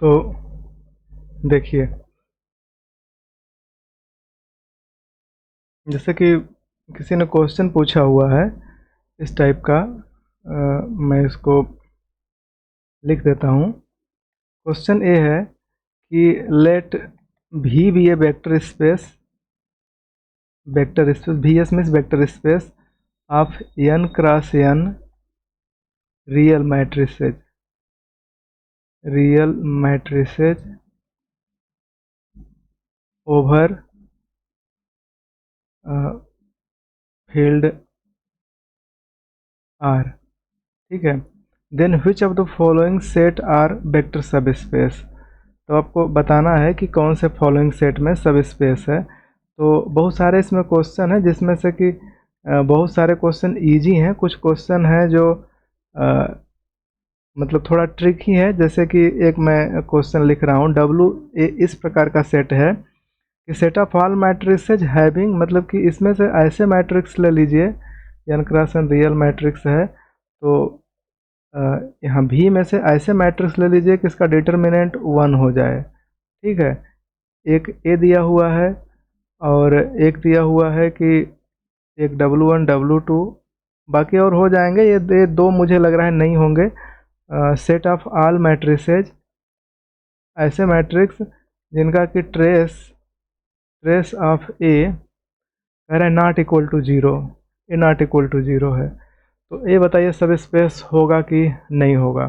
तो देखिए, जैसे कि किसी ने क्वेश्चन पूछा हुआ है इस टाइप का, मैं इसको लिख देता हूँ। क्वेश्चन ए है कि let V be a vector space V S means vector space of n cross n real matrices over field R, ठीक है। Then which of the following set are vector subspace, तो आपको बताना है कि कौन से फॉलोइंग सेट में सब स्पेस है। तो बहुत सारे इसमें क्वेश्चन है, जिसमें से कि बहुत सारे क्वेश्चन इजी हैं, कुछ क्वेश्चन हैं जो मतलब थोड़ा ट्रिकी है। जैसे कि एक मैं क्वेश्चन लिख रहा हूँ, डब्लू ए इस प्रकार का सेट है कि set of all matrices having, मतलब कि इसमें से ऐसे मैट्रिक्स ले लीजिए, n cross n real matrix है, तो अ, यहाँ भी में से ऐसे मैट्रिक्स ले लीजिए कि इसका डिटर्मिनेंट 1 हो जाए, ठीक है। एक ए दिया हुआ है और एक दिया हुआ है कि एक W1 W2, बाकी और हो जाएंगे, ये दो मुझे लग रहा है नहीं होंगे। सेट ऑफ ऑल मैट्रिसेज, ऐसे मैट्रिक्स जिनका कि ट्रेस ऑफ ए कह रहा है not equal to zero, A not equal to zero है। तो ये बताइए सब स्पेस होगा कि नहीं होगा।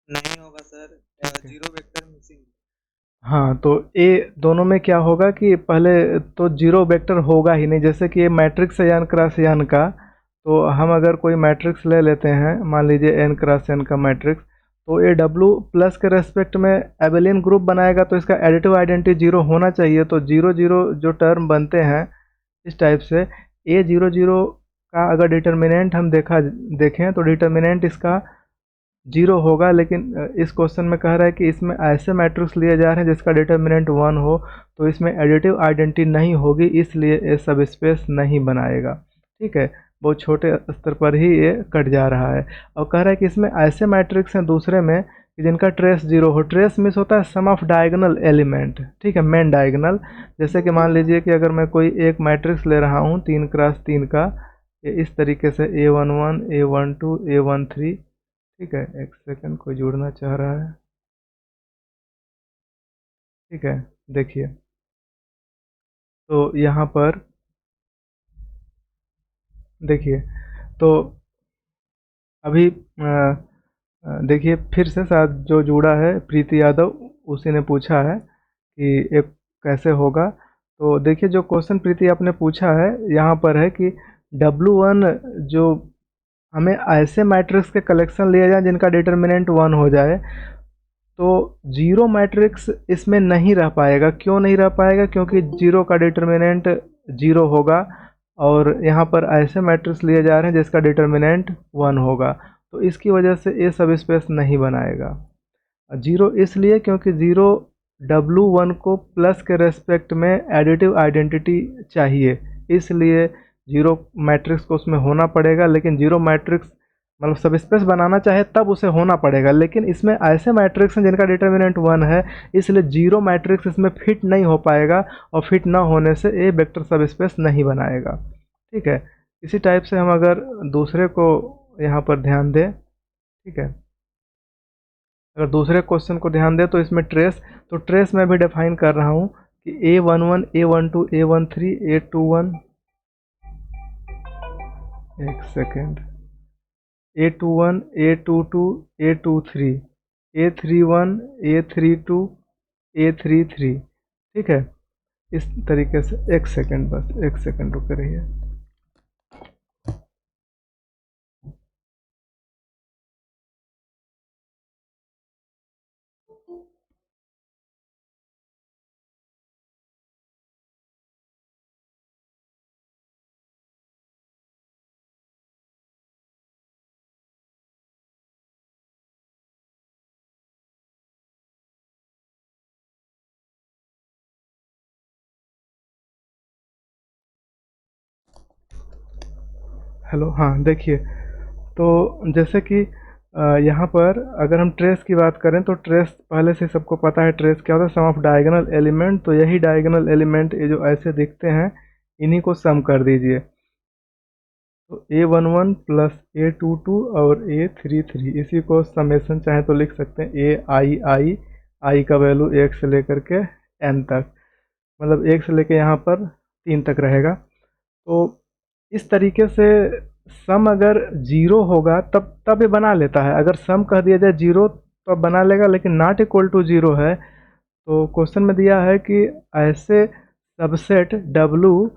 नहीं होगा सर, ठीक है। Zero vector missing. हाँ, तो ए दोनों में क्या होगा कि पहले तो जीरो वेक्टर होगा ही नहीं। जैसे कि ये मैट्रिक्स है n क्रॉस n का, तो हम अगर कोई मैट्रिक्स ले लेते हैं, मान लीजिए n क्रॉस n का मैट्रिक्स, तो ये W प्लस के रेस्पेक्ट में एबेलियन ग्रुप बनाएगा, तो इसका एडिटिव आइडेंटिटी जीरो होना चाहिए। तो जीरो जीरो जो टर्म बनते हैं इस टाइप से, ए जीरो जीरो का अगर डिटर्मिनेंट हम देखें तो डिटर्मिनेंट इसका जीरो होगा। लेकिन इस क्वेश्चन में कह रहा है कि इसमें ऐसे मैट्रिक्स लिए जा रहे हैं जिसका डिटर्मिनेंट 1 हो, तो इसमें एडिटिव आइडेंटिटी नहीं होगी, इसलिए ये सब स्पेस नहीं बनाएगा, ठीक है। बहुत छोटे स्तर पर ही ये कट जा रहा है। और कह रहा है कि इसमें ऐसे मैट्रिक्स हैं दूसरे में कि जिनका ट्रेस जीरो हो। ट्रेस मीन्स होता है सम ऑफ डायगोनल एलिमेंट, ठीक है, मेन डायगोनल। जैसे कि मान लीजिए कि अगर मैं कोई एक मैट्रिक्स ले रहा हूँ 3 क्रॉस 3 का, ये इस तरीके से A11 A12 A13, ठीक है। एक सेकंड, कोई जुड़ना चाह रहा है, ठीक है। देखिए, तो यहाँ पर देखिए, तो अभी देखिए फिर से शायद जो जुड़ा है प्रीति यादव, उसी ने पूछा है कि एक कैसे होगा। तो देखिए, जो क्वेश्चन प्रीति आपने पूछा है यहाँ पर है कि W1 जो हमें ऐसे मैट्रिक्स के कलेक्शन लिए जाए जिनका डिटर्मिनेंट 1 हो जाए, तो जीरो मैट्रिक्स इसमें नहीं रह पाएगा। क्यों नहीं रह पाएगा? क्योंकि जीरो का डिटर्मिनेंट जीरो होगा, और यहाँ पर ऐसे मैट्रिक्स लिए जा रहे हैं जिसका डिटर्मिनेंट 1 होगा, तो इसकी वजह से ये सब स्पेस नहीं बनाएगा। जीरो इसलिए क्योंकि जीरो W1 को प्लस के रेस्पेक्ट में एडिटिव आइडेंटिटी चाहिए, इसलिए जीरो मैट्रिक्स को उसमें होना पड़ेगा। लेकिन जीरो मैट्रिक्स मतलब सब स्पेस बनाना चाहे तब उसे होना पड़ेगा, लेकिन इसमें ऐसे मैट्रिक्स हैं जिनका डिटर्मिनेंट 1 है, इसलिए जीरो मैट्रिक्स इसमें फिट नहीं हो पाएगा, और फिट ना होने से ए वेक्टर सब स्पेस नहीं बनाएगा, ठीक है। इसी टाइप से हम अगर दूसरे को यहाँ पर ध्यान दें, ठीक है, अगर दूसरे क्वेश्चन को ध्यान दें तो इसमें ट्रेस मैं भी डिफाइन कर रहा हूँ कि A11 A12 A13 A21, एक second, A21 A22 A23 A31 A32 A33, ठीक है। इस तरीके से एक सेकेंड, बस एक सेकेंड रुके रहिए। हेलो, हाँ देखिए, तो जैसे कि यहाँ पर अगर हम ट्रेस की बात करें तो ट्रेस पहले से सबको पता है ट्रेस क्या होता है, सम ऑफ डायगोनल एलिमेंट। तो यही डायगोनल एलिमेंट ये जो ऐसे दिखते हैं इन्हीं को सम कर दीजिए। तो A11 प्लस A22 और A33 इसी को समेसन चाहे तो लिख सकते हैं आई का वैल्यू 1 से लेकर के n तक, मतलब 1 से लेकर यहाँ पर 3 तक रहेगा। तो इस तरीके से सम अगर जीरो होगा तब ये बना लेता है। अगर सम कह दिया जाए जीरो तो अब बना लेगा, लेकिन नॉट इक्वल टू जीरो है। तो क्वेश्चन में दिया है कि ऐसे सबसेट W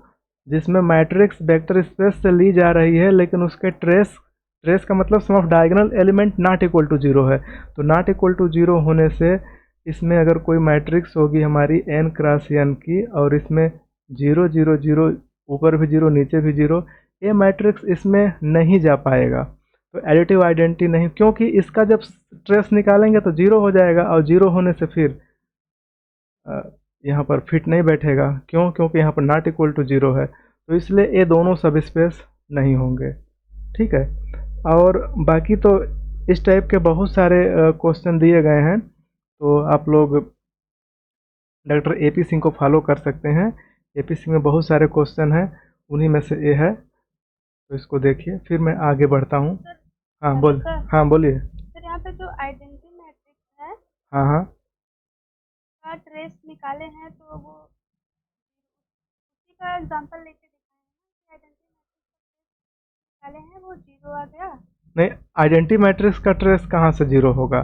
जिसमें मैट्रिक्स वेक्टर स्पेस से ली जा रही है लेकिन उसके ट्रेस का मतलब sum of diagonal element not equal to zero है। तो नॉट इक्वल टू जीरो होने से इसमें अगर कोई मैट्रिक्स होगी हमारी n क्रॉस n की और इसमें 0 0 0 ऊपर भी 0 नीचे भी 0, ये मैट्रिक्स इसमें नहीं जा पाएगा। तो एडिटिव आइडेंटिटी नहीं, क्योंकि इसका जब ट्रेस निकालेंगे तो 0 हो जाएगा और 0 होने से फिर यहाँ पर फिट नहीं बैठेगा। क्यों? क्योंकि यहाँ पर नॉट इक्वल टू जीरो है, तो इसलिए ये दोनों सब स्पेस नहीं होंगे। ठीक है, और बाकी तो इस टाइप के बहुत सारे क्वेश्चन दिए गए हैं, तो आप लोग डॉक्टर AP सिंह को फॉलो कर सकते हैं। AP सिंह में बहुत सारे क्वेश्चन हैं, उन्हीं में से ये है, तो इसको देखिए फिर मैं आगे बढ़ता हूँ। हाँ बोल, हाँ बोलिए। सर यहाँ पे जो आइडेंटिटी मैट्रिक्स है हाँ हाँ का ट्रेस निकाले हैं तो वो उसी का एग्जांपल लेके दिखाएं ना कि आइडेंटिटी मैट्रिक्स का ट्रेस निकाले हैं वो जीरो आ गया। नहीं, आइडेंटिटी मैट्रिक्स का ट्रेस कहाँ से जीरो होगा?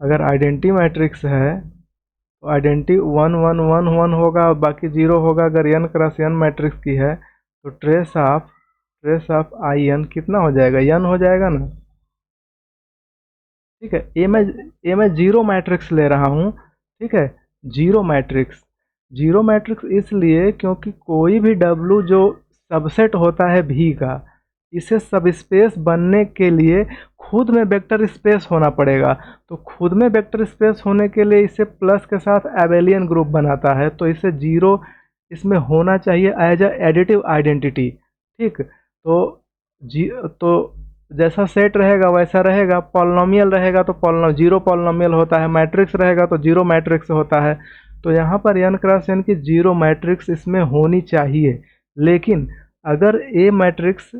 अगर आइडेंटिटी मैट्रिक्स है तो आइडेंटिटी 1 1 1 1 होगा और बाकी जीरो होगा। अगर n क्रॉस n मैट्रिक्स की है तो ट्रेस ऑफ आई एन कितना हो जाएगा? n हो जाएगा ना। ठीक है, ये मैं जीरो मैट्रिक्स ले रहा हूँ। ठीक है, जीरो मैट्रिक्स इसलिए क्योंकि कोई भी W जो सबसेट होता है V का, इसे सबस्पेस बनने के लिए खुद में वेक्टर स्पेस होना पड़ेगा। तो खुद में वेक्टर स्पेस होने के लिए इसे प्लस के साथ एबेलियन ग्रुप बनाता है, तो इसे जीरो इसमें होना चाहिए एज अ एडिटिव आइडेंटिटी। ठीक, तो जैसा सेट रहेगा वैसा रहेगा, पॉलिनोमियल रहेगा तो जीरो पॉलिनोमियल होता है, मैट्रिक्स रहेगा तो जीरो मैट्रिक्स होता है। तो यहाँ पर n क्रॉस n की जीरो मैट्रिक्स इसमें होनी चाहिए। लेकिन अगर ए मैट्रिक्स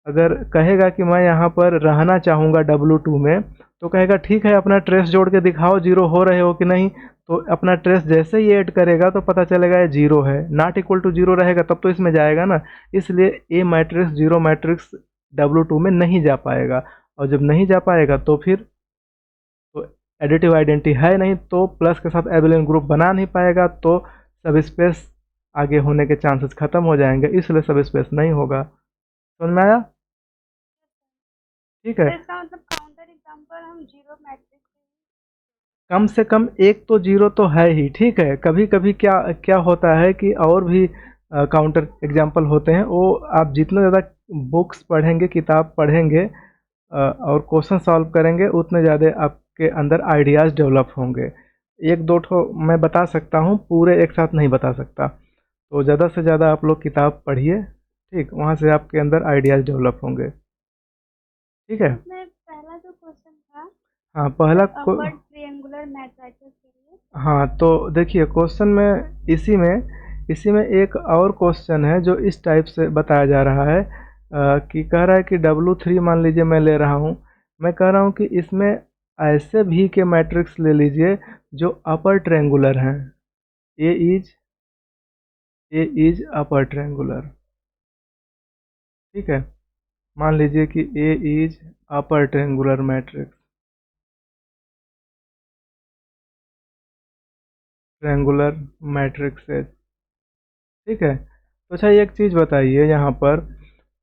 अगर कहेगा कि मैं यहाँ पर रहना चाहूँगा W2 में, तो कहेगा ठीक है अपना ट्रेस जोड़ के दिखाओ जीरो हो रहे हो कि नहीं। तो अपना ट्रेस जैसे ही ऐड करेगा तो पता चलेगा ये जीरो है, नॉट इक्वल टू जीरो रहेगा तब तो इसमें जाएगा ना। इसलिए ए मैट्रिक्स जीरो मैट्रिक्स W2 में नहीं जा पाएगा, और जब नहीं जा पाएगा तो फिर तो एडिटिव आइडेंटिटी है नहीं, तो प्लस के साथ एबेलियन ग्रुप बना नहीं पाएगा, तो सब स्पेस आगे होने के चांसेस खत्म हो जाएंगे, इसलिए सब स्पेस नहीं होगा। समझ में आया? ठीक तो है, इसका मतलब काउंटर एग्जांपल हम जीरो मैट्रिक्स कम से कम एक तो जीरो तो है ही। ठीक है, कभी कभी क्या क्या होता है कि और भी काउंटर एग्जाम्पल होते हैं, वो आप जितना ज़्यादा बुक्स पढ़ेंगे, किताब पढ़ेंगे और क्वेश्चन सॉल्व करेंगे, उतने ज़्यादा आपके अंदर आइडियाज़ डेवलप होंगे। एक दो ठो मैं बता सकता हूँ, पूरे एक साथ नहीं बता सकता। तो ज़्यादा से ज़्यादा आप लोग किताब पढ़िए, ठीक, वहाँ से आपके अंदर आइडियाज़ डेवलप होंगे। ठीक है, में पहला जो क्वेश्चन था हाँ पहला अपर ट्रायंगुलर मैट्रिसेस के लिए। हाँ तो देखिए क्वेश्चन में इसी में एक और क्वेश्चन है जो इस टाइप से बताया जा रहा है कि कह रहा है कि W3 मान लीजिए मैं ले रहा हूँ, मैं कह रहा हूँ कि इसमें ऐसे भी के मैट्रिक्स ले लीजिए जो अपर ट्रायंगुलर हैं। A is upper triangular. ठीक है, मान लीजिए कि A is upper triangular matrix, triangular matrices. ठीक है, तो अच्छा एक चीज़ बताइए यहाँ पर,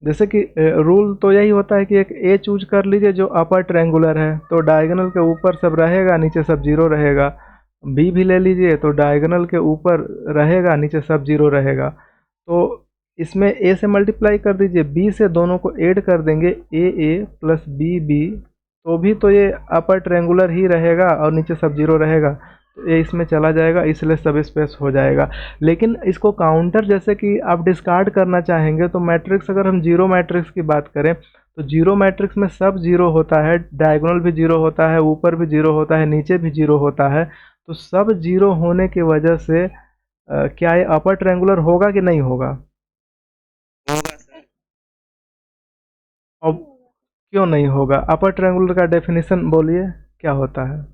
जैसे कि रूल तो यही होता है कि एक ए चूज कर लीजिए जो अपर ट्रायंगुलर है, तो डायगोनल के ऊपर सब रहेगा, नीचे सब जीरो रहेगा। बी भी ले लीजिए तो डायगोनल के ऊपर रहेगा, नीचे सब जीरो रहेगा। तो इसमें ए से मल्टीप्लाई कर दीजिए, बी से दोनों को ऐड कर देंगे, ए प्लस बी, तो भी तो ये अपर ट्रायंगुलर ही रहेगा और नीचे सब जीरो रहेगा। तो ये इसमें चला जाएगा, इसलिए सब स्पेस हो जाएगा। लेकिन इसको काउंटर जैसे कि आप डिस्कार्ड करना चाहेंगे तो मैट्रिक्स, अगर हम जीरो मैट्रिक्स की बात करें तो जीरो मैट्रिक्स में सब जीरो होता है, डायगोनल भी जीरो होता है, ऊपर भी जीरो होता है, नीचे भी जीरो होता है। तो सब जीरो होने की वजह से क्या ये अपर ट्रायंगुलर होगा कि नहीं होगा? होगा सर। अब क्यों नहीं होगा? अपर ट्रायंगुलर का डेफिनेशन बोलिए क्या होता है?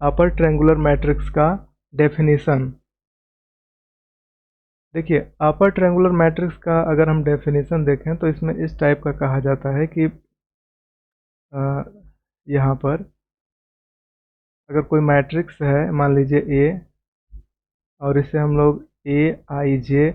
अपर ट्रायंगुलर मैट्रिक्स का डेफिनेशन देखिए, अपर ट्रायंगुलर मैट्रिक्स का अगर हम डेफिनेशन देखें तो इसमें इस टाइप का कहा जाता है कि यहाँ पर अगर कोई मैट्रिक्स है, मान लीजिए ए, और इसे हम लोग ए आई जे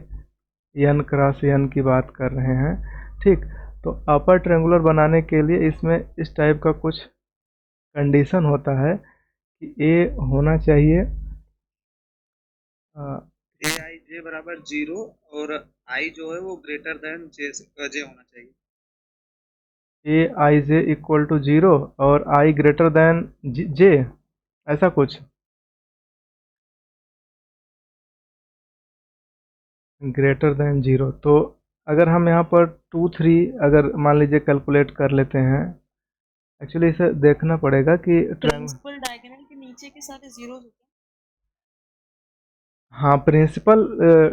एन क्रॉस एन की बात कर रहे हैं, ठीक। तो अपर ट्रायंगुलर बनाने के लिए इसमें इस टाइप का कुछ कंडीशन होता है कि ए होना चाहिए ए आई जे बराबर 0 और आई जो है वो ग्रेटर देन जे होना चाहिए। ए आई जे इक्वल टू 0 और आई ग्रेटर देन जे, ऐसा कुछ। ग्रेटर देन 0, तो अगर हम यहाँ पर 2 3 अगर मान लीजिए कैलकुलेट कर लेते हैं, एक्चुअली इसे देखना पड़ेगा कि प्रिंसिपल डायगोनल के नीचे के सारे जीरो होते हैं। हाँ, प्रिंसिपल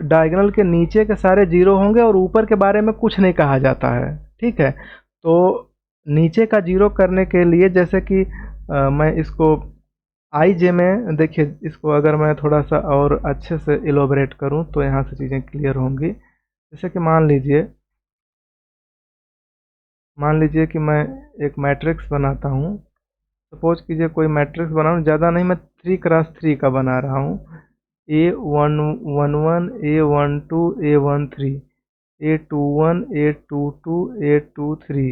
डायगोनल के नीचे के सारे जीरो होंगे और ऊपर के बारे में कुछ नहीं कहा जाता है, ठीक है। तो नीचे का जीरो करने के लिए जैसे कि मैं इसको आई जे में देखिए, इसको अगर मैं थोड़ा सा और अच्छे से इलोबरेट करूं तो यहाँ से चीज़ें क्लियर होंगी। जैसे कि मान लीजिए कि मैं एक मैट्रिक्स बनाता हूँ। सपोज कीजिए कोई मैट्रिक्स बनाऊँ, ज़्यादा नहीं, मैं 3x3 का बना रहा हूँ। A11 A12 A13 A21 A22 A23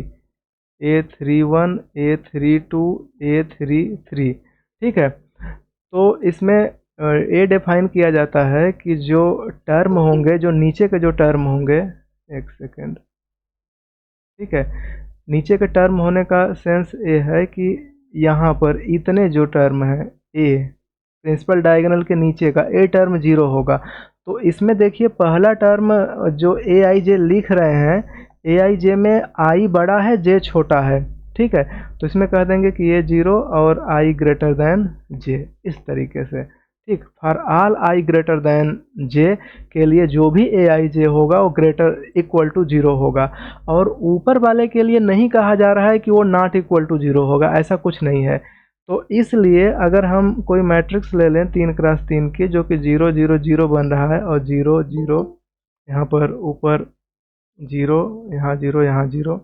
A31 A32 A33, ठीक है। तो इसमें ये डिफाइन किया जाता है कि जो टर्म होंगे, जो नीचे के जो टर्म होंगे, एक सेकेंड, ठीक है, नीचे के टर्म होने का सेंस ये है कि यहाँ पर इतने जो टर्म है ए, प्रिंसिपल डायगोनल के नीचे का ए टर्म 0 होगा। तो इसमें देखिए पहला टर्म जो ए आई जे लिख रहे हैं, ए आई जे में आई बड़ा है, जे छोटा है, ठीक है। तो इसमें कह देंगे कि ये 0 और आई ग्रेटर देन जे, इस तरीके से, ठीक। For all i greater than j के लिए जो भी ए आई जे होगा वो ग्रेटर इक्वल टू 0 होगा। और ऊपर वाले के लिए नहीं कहा जा रहा है कि वो नॉट इक्वल टू 0 होगा, ऐसा कुछ नहीं है। तो इसलिए अगर हम कोई मैट्रिक्स ले लें 3x3 की, जो कि 0 0 0 बन रहा है और 0 0 यहाँ पर ऊपर 0, यहाँ 0, यहाँ 0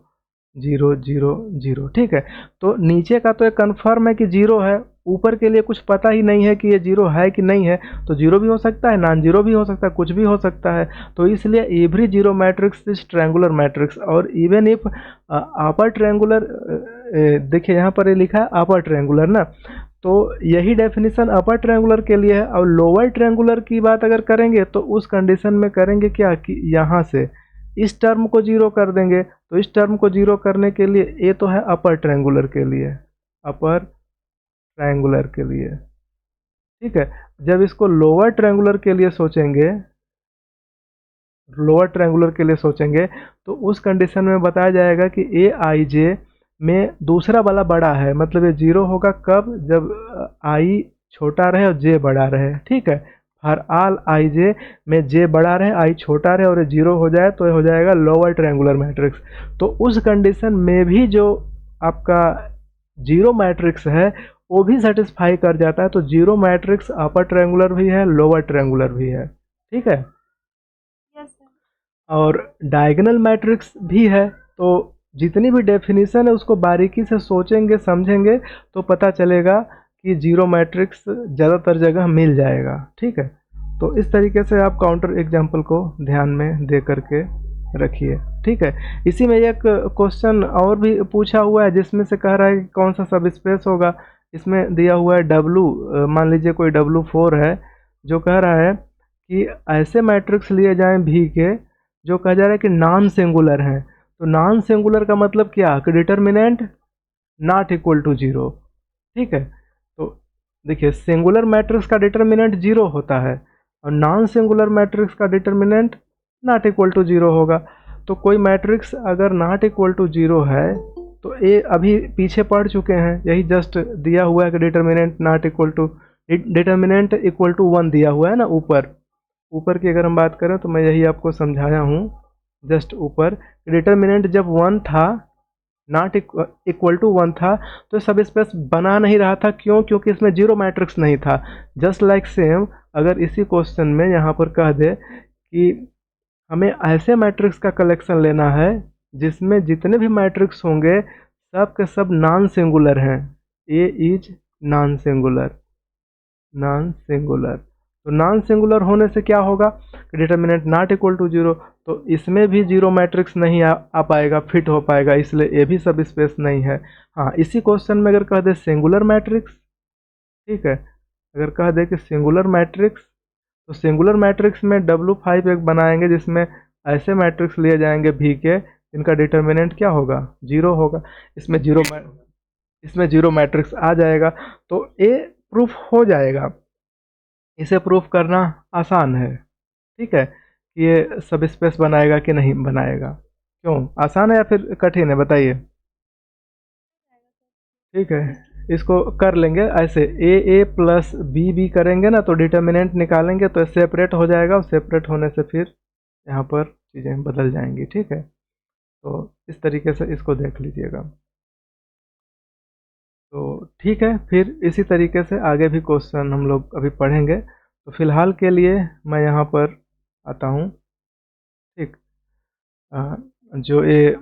0 0 0, ठीक है। तो नीचे का तो एक कन्फर्म है कि 0 है, ऊपर के लिए कुछ पता ही नहीं है कि ये 0 है कि नहीं है। तो 0 भी हो सकता है, नॉन 0 भी हो सकता है, कुछ भी हो सकता है। तो इसलिए every zero matrix is triangular matrix. और इवन इफ अपर ट्रायंगुलर, देखिए यहाँ पर ये लिखा है अपर ट्रायंगुलर ना, तो यही डेफिनेशन अपर ट्रायंगुलर के लिए है। और लोअर ट्रायंगुलर की बात अगर करेंगे तो उस कंडीशन में करेंगे क्या कि यहाँ से इस टर्म को 0 कर देंगे। तो इस टर्म को 0 करने के लिए ये तो है अपर ट्रायंगुलर के लिए, अपर ट्रायंगुलर के लिए, ठीक है। जब इसको लोअर ट्रायंगुलर के लिए सोचेंगे, लोअर ट्रायंगुलर के लिए सोचेंगे तो उस कंडीशन में बताया जाएगा कि ए आई जे में दूसरा वाला बड़ा है, मतलब ये 0 होगा कब, जब आई छोटा रहे और जे बड़ा रहे, ठीक है। हर ऑल आई जे में जे बड़ा रहे, आई छोटा रहे और ये 0 हो जाए तो ये हो जाएगा लोअर ट्रायंगुलर मैट्रिक्स। तो उस कंडीशन में भी जो आपका जीरो मैट्रिक्स है वो भी सेटिस्फाई कर जाता है। तो जीरो मैट्रिक्स अपर ट्रायंगुलर भी है, लोअर ट्रायंगुलर भी है, ठीक है। Yes sir. और डायगोनल मैट्रिक्स भी है। तो जितनी भी डेफिनेशन है उसको बारीकी से सोचेंगे, समझेंगे तो पता चलेगा कि जीरो मैट्रिक्स ज़्यादातर जगह मिल जाएगा, ठीक है। तो इस तरीके से आप काउंटर एग्जाम्पल को ध्यान में दे करके रखिए, ठीक है। इसी में एक क्वेश्चन और भी पूछा हुआ है जिसमें से कह रहा है कि कौन सा सब स्पेस होगा। इसमें दिया हुआ है W, मान लीजिए कोई W4 है, जो कह रहा है कि ऐसे मैट्रिक्स लिए जाएं भी के जो कहा जा रहा है कि नॉन सिंगुलर हैं। तो नॉन सिंगुलर का मतलब क्या कि डिटर्मिनेंट नॉट इक्वल टू 0, ठीक है। तो देखिए सिंगुलर मैट्रिक्स का डिटर्मिनेंट जीरो होता है और नॉन सिंगुलर मैट्रिक्स का determinant not equal to zero होगा। तो कोई मैट्रिक्स अगर नॉट इक्वल टू जीरो है तो ये अभी पीछे पढ़ चुके हैं, यही जस्ट दिया हुआ है कि determinant not equal to, determinant equal to one दिया हुआ है ना ऊपर। ऊपर की अगर हम बात करें तो मैं यही आपको समझाया हूँ जस्ट ऊपर, डिटर्मिनेंट जब वन था, नॉट इक्वल टू वन था, तो सब स्पेस बना नहीं रहा था। क्यों? क्योंकि इसमें जीरो मैट्रिक्स नहीं था। जस्ट लाइक सेम अगर इसी क्वेश्चन में यहाँ पर कह दे कि हमें ऐसे मैट्रिक्स का कलेक्शन लेना है जिसमें जितने भी मैट्रिक्स होंगे सब के सब नॉन सिंगुलर हैं, A is non singular, non singular. तो नॉन सिंगुलर होने से क्या होगा, determinant not equal to zero, तो इसमें भी जीरो मैट्रिक्स नहीं आ पाएगा, फिट हो पाएगा, इसलिए ये भी सब स्पेस नहीं है। हाँ, इसी क्वेश्चन में अगर कह दे सिंगुलर मैट्रिक्स, ठीक है, अगर कह दे कि सिंगुलर मैट्रिक्स, तो सिंगुलर मैट्रिक्स में W5 एक बनाएंगे जिसमें ऐसे मैट्रिक्स लिए जाएंगे भी के इनका डिटर्मिनेंट क्या होगा, जीरो होगा। इसमें जीरो मैट्रिक्स आ जाएगा, तो ये प्रूफ हो जाएगा। इसे प्रूफ करना आसान है, ठीक है, कि ये सब स्पेस बनाएगा कि नहीं बनाएगा। क्यों आसान है या फिर कठिन है बताइए? ठीक है, इसको कर लेंगे ऐसे, ए प्लस बी करेंगे ना तो डिटर्मिनेंट निकालेंगे तो सेपरेट हो जाएगा, और सेपरेट होने से फिर यहाँ पर चीज़ें बदल जाएंगी। ठीक है, तो इस तरीके से इसको देख लीजिएगा। तो ठीक है, फिर इसी तरीके से आगे भी क्वेश्चन हम लोग अभी पढ़ेंगे। तो फिलहाल के लिए मैं यहाँ पर आता हूँ। ठीक, जो ये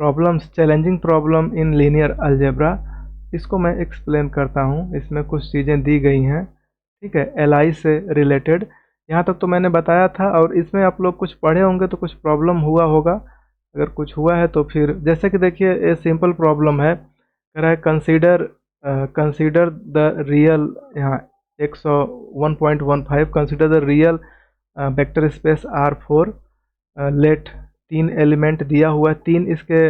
problems, challenging problem in linear algebra, इसको मैं एक्सप्लेन करता हूँ। इसमें कुछ चीज़ें दी गई हैं, ठीक है, एलआई से रिलेटेड। यहाँ तक तो मैंने बताया था, और इसमें आप लोग कुछ पढ़े होंगे तो कुछ प्रॉब्लम हुआ होगा। अगर कुछ हुआ है तो फिर, जैसे कि देखिए ये सिंपल प्रॉब्लम है, कह रहा है कंसीडर द रियल, यहाँ 101.15, consider the real vector space R4, let तीन एलिमेंट दिया हुआ है, तीन इसके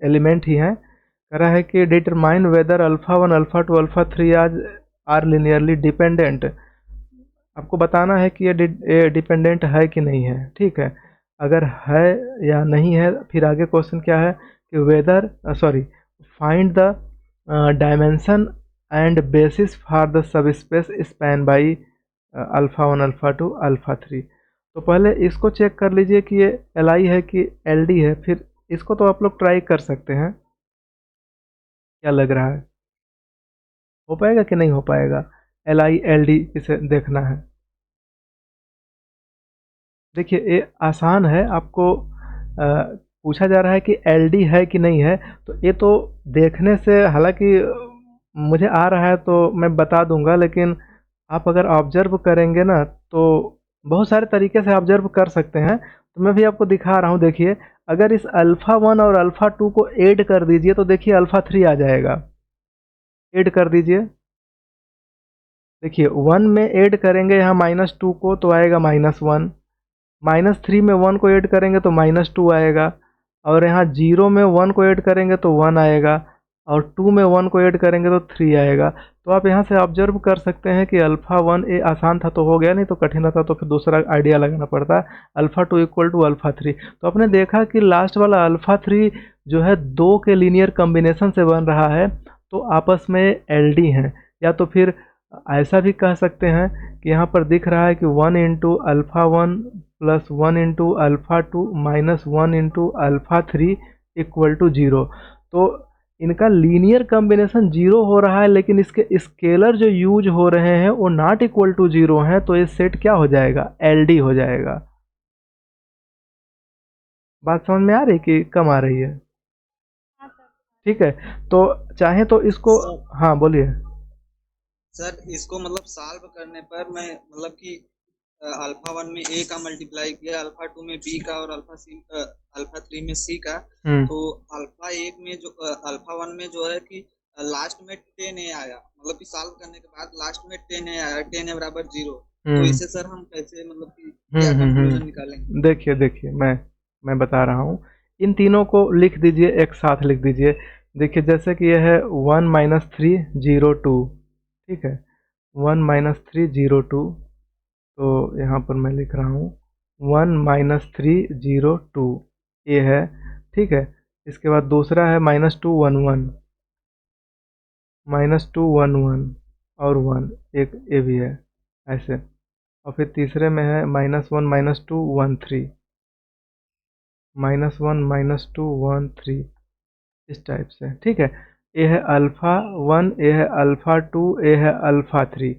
एलिमेंट ही हैं। कह रहा है कि determine whether alpha 1 alpha 2 alpha 3 आज आर लिनियरली डिपेंडेंट। आपको बताना है कि ये डिपेंडेंट है कि नहीं है। ठीक है, अगर है या नहीं है, फिर आगे क्वेश्चन क्या है कि whether find the dimension and basis for the subspace span by alpha 1 alpha 2 alpha 3। तो पहले इसको चेक कर लीजिए कि ये एल आई है कि एल डी है, फिर इसको तो आप लोग ट्राई कर सकते हैं। क्या लग रहा है, हो पाएगा कि नहीं हो पाएगा? एल आई एल डी इसे देखना है। देखिए ये आसान है, आपको पूछा जा रहा है कि एल डी है कि नहीं है, तो ये तो देखने से, हालांकि मुझे आ रहा है तो मैं बता दूंगा, लेकिन आप अगर ऑब्जर्व करेंगे ना तो बहुत सारे तरीके से ऑब्जर्व कर सकते हैं। तो मैं भी आपको दिखा रहा हूँ, देखिए अगर इस अल्फ़ा 1 और अल्फ़ा 2 को ऐड कर दीजिए तो देखिए अल्फ़ा 3 आ जाएगा। ऐड कर दीजिए, देखिए 1 में ऐड करेंगे यहाँ -2 को तो आएगा -1, -3 में 1 को ऐड करेंगे तो -2 आएगा, और यहाँ 0 में 1 को ऐड करेंगे तो 1 आएगा, और 2 में 1 को ऐड करेंगे तो 3 आएगा। तो आप यहाँ से ऑब्जर्व कर सकते हैं कि अल्फ़ा 1 ये आसान था तो हो गया, नहीं तो कठिन था तो फिर दूसरा आइडिया लगाना पड़ता है, अल्फ़ा 2 इक्वल टू अल्फ़ा 3। तो आपने देखा कि लास्ट वाला अल्फ़ा 3 जो है 2 के लीनियर कम्बिनेशन से बन रहा है, तो आपस में एल डी हैं। या तो फिर ऐसा भी कह सकते हैं कि यहाँ पर दिख रहा है कि 1 into alpha 1 plus 1 into alpha 2 minus 1 into alpha 3 equal to 0। तो इनका लीनियर कम्बिनेशन 0 हो रहा है, लेकिन इसके स्केलर जो यूज हो रहे हैं वो नॉट इक्वल टू 0 हैं, तो ये सेट क्या हो जाएगा, एलडी हो जाएगा। बात समझ में आ रही कि कम आ रही है? हाँ सर। ठीक है, तो चाहे तो इसको, सर हाँ बोलिए। सर इसको मतलब सॉल्व करने पर मैं मतलब कि अल्फा 1 में ए का मल्टीप्लाई किया, अल्फा 2 में बी का, और अल्फा 3 में सी का। तो अल्फा 1 में जो अल्फा 1 में जो है कि लास्ट में 10 ए आया, मतलब कि सॉल्व करने के बाद लास्ट में 10 ए आया, 10 ए बराबर 0। तो इसे सर हम कैसे मतलब कि क्या कंक्लूजन निकालेंगे? देखिए देखिए, मैं बता रहा हूँ, इन तीनों को लिख दीजिए, एक साथ लिख दीजिए देखिए जैसे कि यह है 1-302, ठीक है, 1-302, तो यहाँ पर मैं लिख रहा हूँ 1-302 ये है, ठीक है। इसके बाद दूसरा है -211, -211 और 1 एक ये भी है ऐसे। और फिर तीसरे में है -1 -213, -1 -213 इस टाइप से, ठीक है। ये है अल्फ़ा 1, ये है अल्फ़ा 2, ये है अल्फ़ा 3,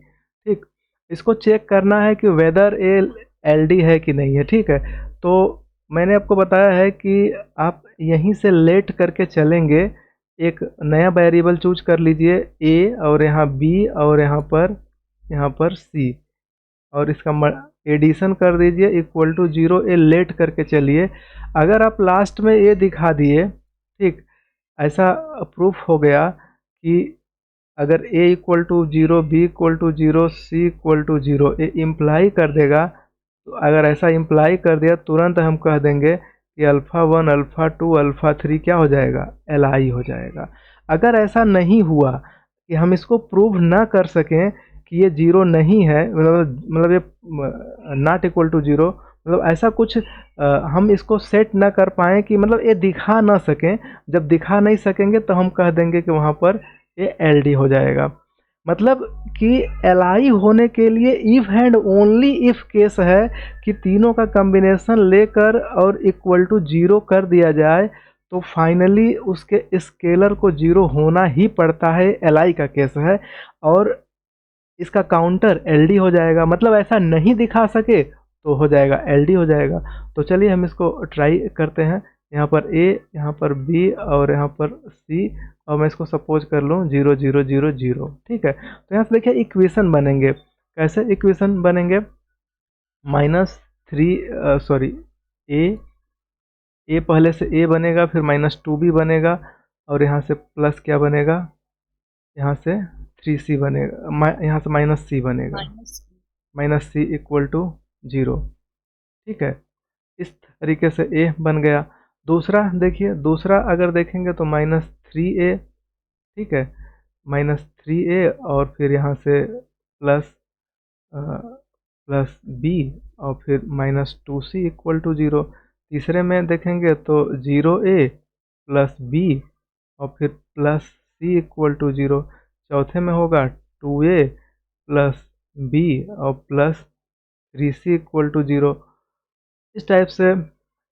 ठीक। इसको चेक करना है कि वेदर ये एलडी है कि नहीं है, ठीक है। तो मैंने आपको बताया है कि आप यहीं से लेट करके चलेंगे, एक नया वेरिएबल चूज कर लीजिए ए, और यहाँ बी, और यहाँ पर सी, और इसका एडिशन कर दीजिए इक्वल टू 0, ये लेट करके चलिए। अगर आप लास्ट में ये दिखा दिए, ठीक, ऐसा प्रूफ हो गया कि अगर a equal to 0, B equal to 0, C equal to 0, ये इम्प्लाई कर देगा। तो अगर ऐसा इम्प्लाई कर दिया, तुरंत हम कह देंगे कि अल्फ़ा 1, अल्फ़ा 2, अल्फ़ा 3 क्या हो जाएगा, एल आई हो जाएगा। अगर ऐसा नहीं हुआ कि हम इसको प्रूव ना कर सकें कि ये 0 नहीं है, मतलब ये नॉट इक्वल टू 0, मतलब ऐसा कुछ हम इसको सेट ना कर पाएँ कि मतलब ये दिखा ना सकें। जब दिखा नहीं सकेंगे तो हम कह देंगे कि वहाँ पर ये एल डी हो जाएगा। मतलब कि एल आई होने के लिए if and only if case है कि तीनों का कॉम्बिनेशन लेकर और इक्वल टू 0 कर दिया जाए, तो फाइनली उसके स्केलर को 0 होना ही पड़ता है, एल आई का केस है, और इसका काउंटर एल डी हो जाएगा। मतलब ऐसा नहीं दिखा सके तो हो जाएगा एल डी हो जाएगा। तो चलिए हम इसको ट्राई करते हैं। यहाँ पर ए, यहाँ पर बी, और यहाँ पर सी, और मैं इसको सपोज कर लूँ 0 0 0 0, ठीक है। तो यहाँ से देखिए इक्वेशन बनेंगे, कैसे इक्वेशन बनेंगे, -3 सॉरी ए पहले से ए बनेगा, फिर -2b बनेगा, और यहाँ से प्लस क्या बनेगा, यहाँ से 3c बनेगा, यहाँ से -c बनेगा, -c इक्वल टू 0, ठीक है। इस तरीके से ए बन गया। दूसरा देखिए, दूसरा अगर देखेंगे तो -3a, ठीक है, -3a, और फिर यहाँ से प्लस बी, और फिर -2c इक्वल टू 0। तीसरे में देखेंगे तो 0a प्लस बी, और फिर प्लस सी इक्वल टू 0। चौथे में होगा 2a प्लस बी और प्लस 3c इक्वल टू 0। इस टाइप से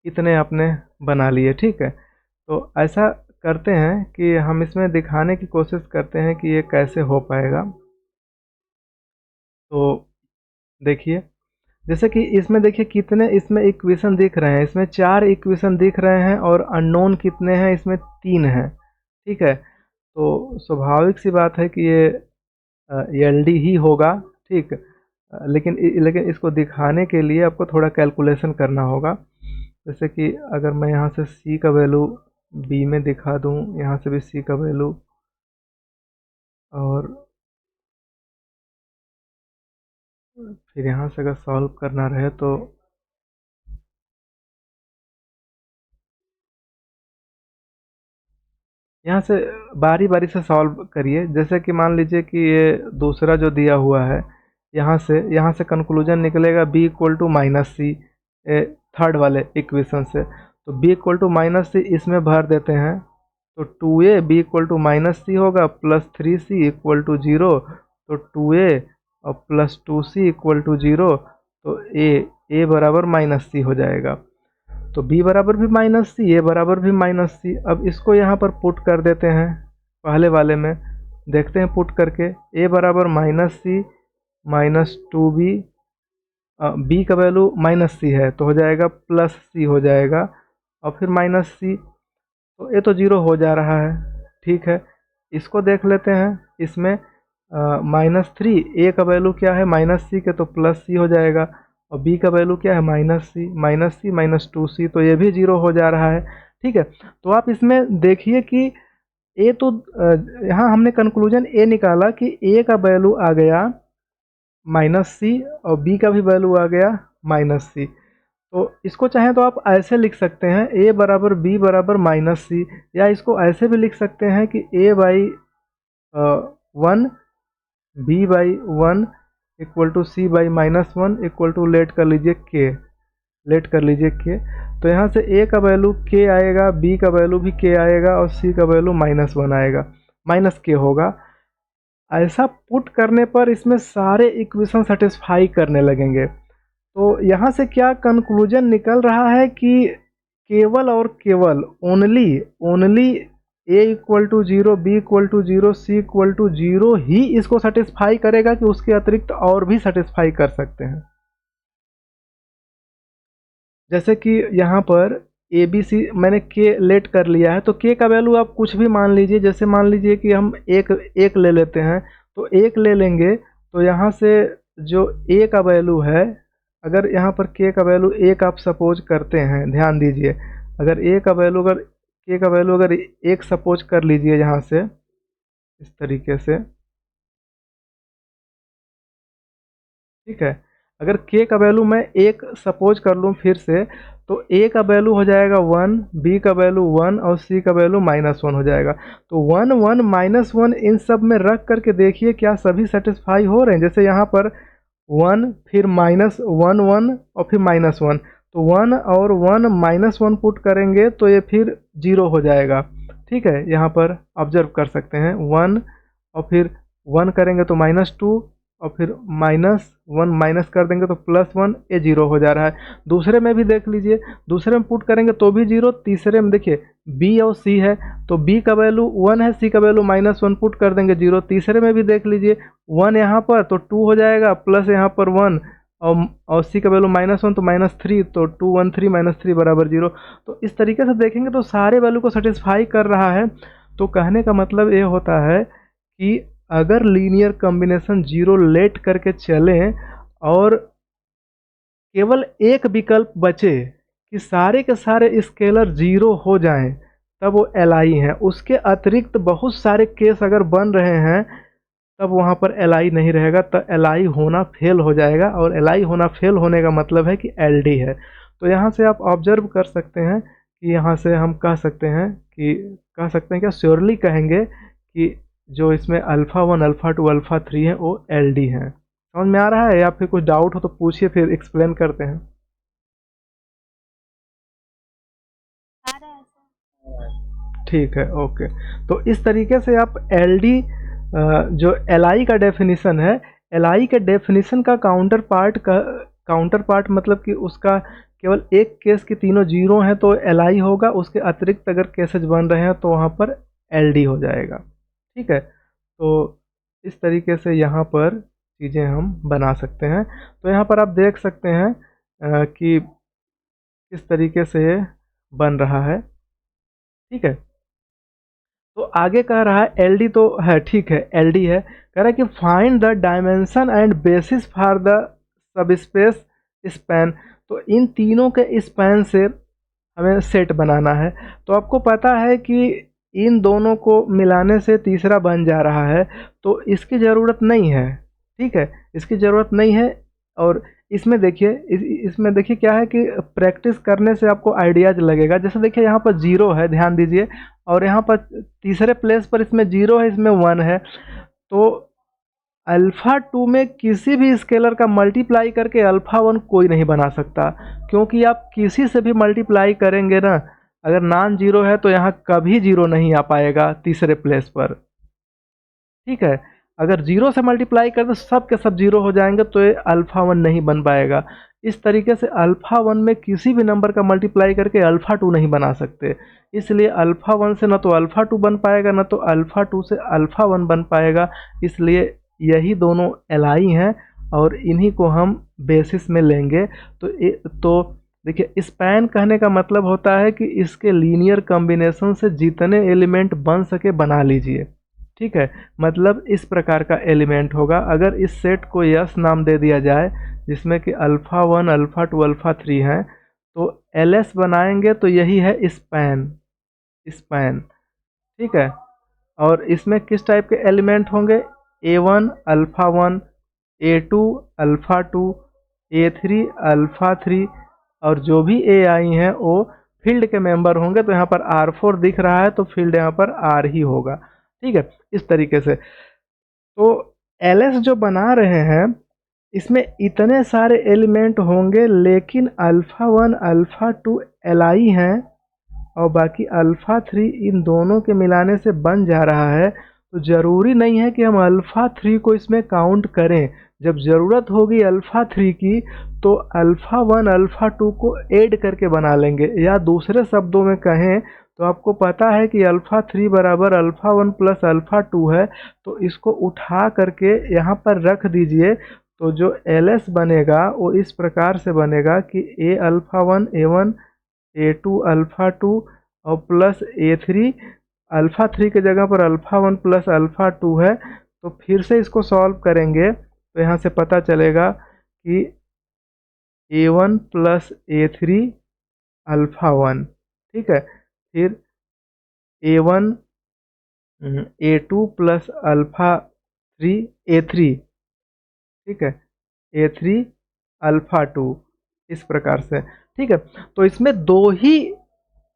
इतने आपने बना लिए, ठीक है। तो ऐसा करते हैं कि हम इसमें दिखाने की कोशिश करते हैं कि ये कैसे हो पाएगा। तो देखिए, जैसे कि इसमें देखिए कितने इसमें इक्वेशन दिख रहे हैं, इसमें 4 इक्वेशन दिख रहे हैं, और अननोन कितने हैं, इसमें 3 हैं, ठीक है। तो स्वाभाविक सी बात है कि ये एल डी ही होगा, ठीक। लेकिन इसको दिखाने के लिए आपको थोड़ा कैलकुलेशन करना होगा। जैसे कि अगर मैं यहाँ से सी का वैल्यू बी में दिखा दूँ, यहाँ से भी सी का वैल्यू, और फिर यहाँ से अगर सॉल्व करना रहे तो यहाँ से बारी बारी से सॉल्व करिए। जैसे कि मान लीजिए कि ये दूसरा जो दिया हुआ है, यहाँ से कंक्लूजन निकलेगा b equal to -c, third वाले इक्वेशन से। तो b इक्वल टू -c इसमें भर देते हैं, तो 2a b equal to -c होगा, प्लस 3c इक्वल टू 0, तो 2a और प्लस 2c इक्वल टू 0, तो a बराबर -c हो जाएगा। तो b बराबर भी -c, a बराबर भी -c। अब इसको यहाँ पर पुट कर देते हैं, पहले वाले में देखते हैं पुट करके। a बराबर -c -2b, b का वैल्यू -c है तो हो जाएगा +c हो जाएगा, और फिर -c, तो ये तो 0 हो जा रहा है, ठीक है। इसको देख लेते हैं, इसमें -3, a का वैल्यू क्या है -c के, तो +c हो जाएगा, और b का वैल्यू क्या है -c -2c, तो ये भी 0 हो जा रहा है, ठीक है। तो आप इसमें देखिए कि a तो यहाँ हमने कंक्लूजन a निकाला कि a का वैल्यू आ गया -c, और b का भी वैल्यू आ गया -c। तो इसको चाहें तो आप ऐसे लिख सकते हैं a बराबर b बराबर माइनस सी, या इसको ऐसे भी लिख सकते हैं कि a by 1 b by 1 equal to C by minus 1 equal to let कर लीजिए k। तो यहाँ से a का वैल्यू k आएगा, b का वैल्यू भी k आएगा और c का वैल्यू -1 आएगा, माइनस k होगा। ऐसा पुट करने पर इसमें सारे इक्वेशन सेटिस्फाई करने लगेंगे। तो यहाँ से क्या कंक्लूजन निकल रहा है कि केवल और केवल only a equal to 0, b equal to 0, c equal to 0 ही इसको सेटिस्फाई करेगा, कि उसके अतिरिक्त और भी सेटिस्फाई कर सकते हैं। जैसे कि यहाँ पर ए बी सी मैंने के लेट कर लिया है, तो के का वैल्यू आप कुछ भी मान लीजिए। जैसे मान लीजिए कि हम एक ले लेते हैं, तो एक ले लेंगे, तो यहाँ से जो ए का वैल्यू है, अगर यहाँ पर के का वैल्यू एक आप सपोज करते हैं, ध्यान दीजिए, अगर ए का वैल्यू अगर के का वैल्यू अगर एक सपोज कर लीजिए यहाँ से इस तरीके से, ठीक है। अगर k का वैल्यू मैं एक सपोज कर लूँ फिर से, तो a का वैल्यू हो जाएगा 1, b का वैल्यू 1 और c का वैल्यू -1 हो जाएगा। तो 1 1 -1 इन सब में रख करके देखिए क्या सभी सेटिस्फाई हो रहे हैं। जैसे यहाँ पर 1 फिर -1 1 और फिर -1, तो 1 और 1 -1 पुट करेंगे तो ये फिर 0 हो जाएगा, ठीक है। यहाँ पर ऑब्जर्व कर सकते हैं 1 और फिर 1 करेंगे तो -2 और फिर -1 माइनस कर देंगे तो +1, ये 0 हो जा रहा है। दूसरे में भी देख लीजिए, दूसरे में पुट करेंगे तो भी 0। तीसरे में देखिए b और c है, तो b का वैल्यू 1 है, c का वैल्यू -1 पुट कर देंगे 0। तीसरे में भी देख लीजिए 1 यहाँ पर तो 2 हो जाएगा, प्लस यहाँ पर 1 और c का वैल्यू -1 तो -3, तो 2 1 3 -3 बराबर 0। तो इस तरीके से देखेंगे तो सारे वैल्यू को सेटिस्फाई कर रहा है। तो कहने का मतलब ये होता है कि अगर लीनियर कॉम्बिनेशन 0 लेट करके चलें और केवल एक विकल्प बचे कि सारे के सारे स्केलर 0 हो जाएं, तब वो एलआई हैं। उसके अतिरिक्त बहुत सारे केस अगर बन रहे हैं, तब वहाँ पर एलआई नहीं रहेगा, तो एलआई होना फेल हो जाएगा, और एलआई होना फेल होने का मतलब है कि एलडी है। तो यहाँ से आप ऑब्जर्व कर सकते हैं कि यहाँ से हम कह सकते हैं क्या श्योरली कहेंगे कि जो इसमें अल्फ़ा 1 अल्फ़ा 2 अल्फ़ा 3 है वो एलडी हैं। समझ में आ रहा है, या फिर कुछ डाउट हो तो पूछिए, फिर एक्सप्लेन करते हैं। आ रहा है सर। ठीक है, ओके। तो इस तरीके से आप एलडी जो एलआई का डेफिनेशन है, एलआई के डेफिनेशन का काउंटर पार्ट मतलब कि उसका केवल एक केस की तीनों 0 हैं तो एलआई होगा, उसके अतिरिक्त अगर केसेज बन रहे हैं तो वहाँ पर एलडी हो जाएगा, ठीक है। तो इस तरीके से यहाँ पर चीज़ें हम बना सकते हैं। तो यहाँ पर आप देख सकते हैं कि किस तरीके से ये बन रहा है, ठीक है। तो आगे कह रहा है एलडी तो है, ठीक है, एलडी है। कह रहा है कि find the dimension and basis for the subspace span. तो इन तीनों के स्पैन से हमें सेट बनाना है। तो आपको पता है कि इन दोनों को मिलाने से तीसरा बन जा रहा है, तो इसकी ज़रूरत नहीं है, ठीक है, इसकी ज़रूरत नहीं है। और इसमें देखिए इसमें देखिए क्या है कि प्रैक्टिस करने से आपको आइडियाज लगेगा। जैसे देखिए यहाँ पर 0 है, ध्यान दीजिए, और यहाँ पर तीसरे प्लेस पर इसमें 0 है, इसमें 1 है। तो अल्फ़ा 2 में किसी भी स्केलर का मल्टीप्लाई करके अल्फ़ा 1 कोई नहीं बना सकता, क्योंकि आप किसी से भी मल्टीप्लाई करेंगे ना, अगर नॉन 0 है तो यहाँ कभी 0 नहीं आ पाएगा तीसरे प्लेस पर, ठीक है। अगर 0 से मल्टीप्लाई कर दो सब के सब 0 हो जाएंगे, तो ये अल्फ़ा 1 नहीं बन पाएगा। इस तरीके से अल्फ़ा 1 में किसी भी नंबर का मल्टीप्लाई करके अल्फ़ा 2 नहीं बना सकते। इसलिए अल्फ़ा 1 से ना तो अल्फ़ा 2 बन पाएगा, ना तो अल्फ़ा 2 से अल्फ़ा 1 बन पाएगा। इसलिए यही दोनों एलआई हैं और इन्हीं को हम बेसिस में लेंगे। तो देखिए, स्पैन कहने का मतलब होता है कि इसके लीनियर कॉम्बिनेशन से जितने एलिमेंट बन सके बना लीजिए, ठीक है। मतलब इस प्रकार का एलिमेंट होगा। अगर इस सेट को यस नाम दे दिया जाए, जिसमें कि अल्फ़ा 1 अल्फ़ा 2 अल्फ़ा 3 हैं, तो एलएस बनाएंगे तो यही है स्पैन, ठीक है। और इसमें किस टाइप के एलिमेंट होंगे? A1 alpha 1, A2 alpha 2, A3 alpha 3, और जो भी ए आई हैं वो फील्ड के मेंबर होंगे। तो यहाँ पर R4 दिख रहा है तो फील्ड यहाँ पर R ही होगा। ठीक है, इस तरीके से। तो LS जो बना रहे हैं इसमें इतने सारे एलिमेंट होंगे, लेकिन अल्फ़ा 1 अल्फ़ा 2 LI हैं और बाकी अल्फ़ा 3 इन दोनों के मिलाने से बन जा रहा है। तो ज़रूरी नहीं है कि हम अल्फ़ा 3 को इसमें काउंट करें। जब ज़रूरत होगी अल्फ़ा 3 की तो अल्फ़ा 1 अल्फ़ा 2 को ऐड करके बना लेंगे, या दूसरे शब्दों में कहें तो आपको पता है कि अल्फ़ा 3 बराबर अल्फ़ा 1 प्लस अल्फ़ा 2 है। तो इसको उठा करके यहाँ पर रख दीजिए। तो जो LS बनेगा वो इस प्रकार से बनेगा कि A alpha 1 A1 A2 alpha 2 और प्लस A3 अल्फ़ा 3 की जगह पर अल्फ़ा 1 प्लस अल्फ़ा 2 है। तो फिर से इसको सॉल्व करेंगे तो यहाँ से पता चलेगा कि A1 प्लस A3 अल्फ़ा 1, ठीक है, फिर A1 A2 plus alpha 3 A3, ठीक है, A3 अल्फ़ा 2, इस प्रकार से। ठीक है, तो इसमें दो ही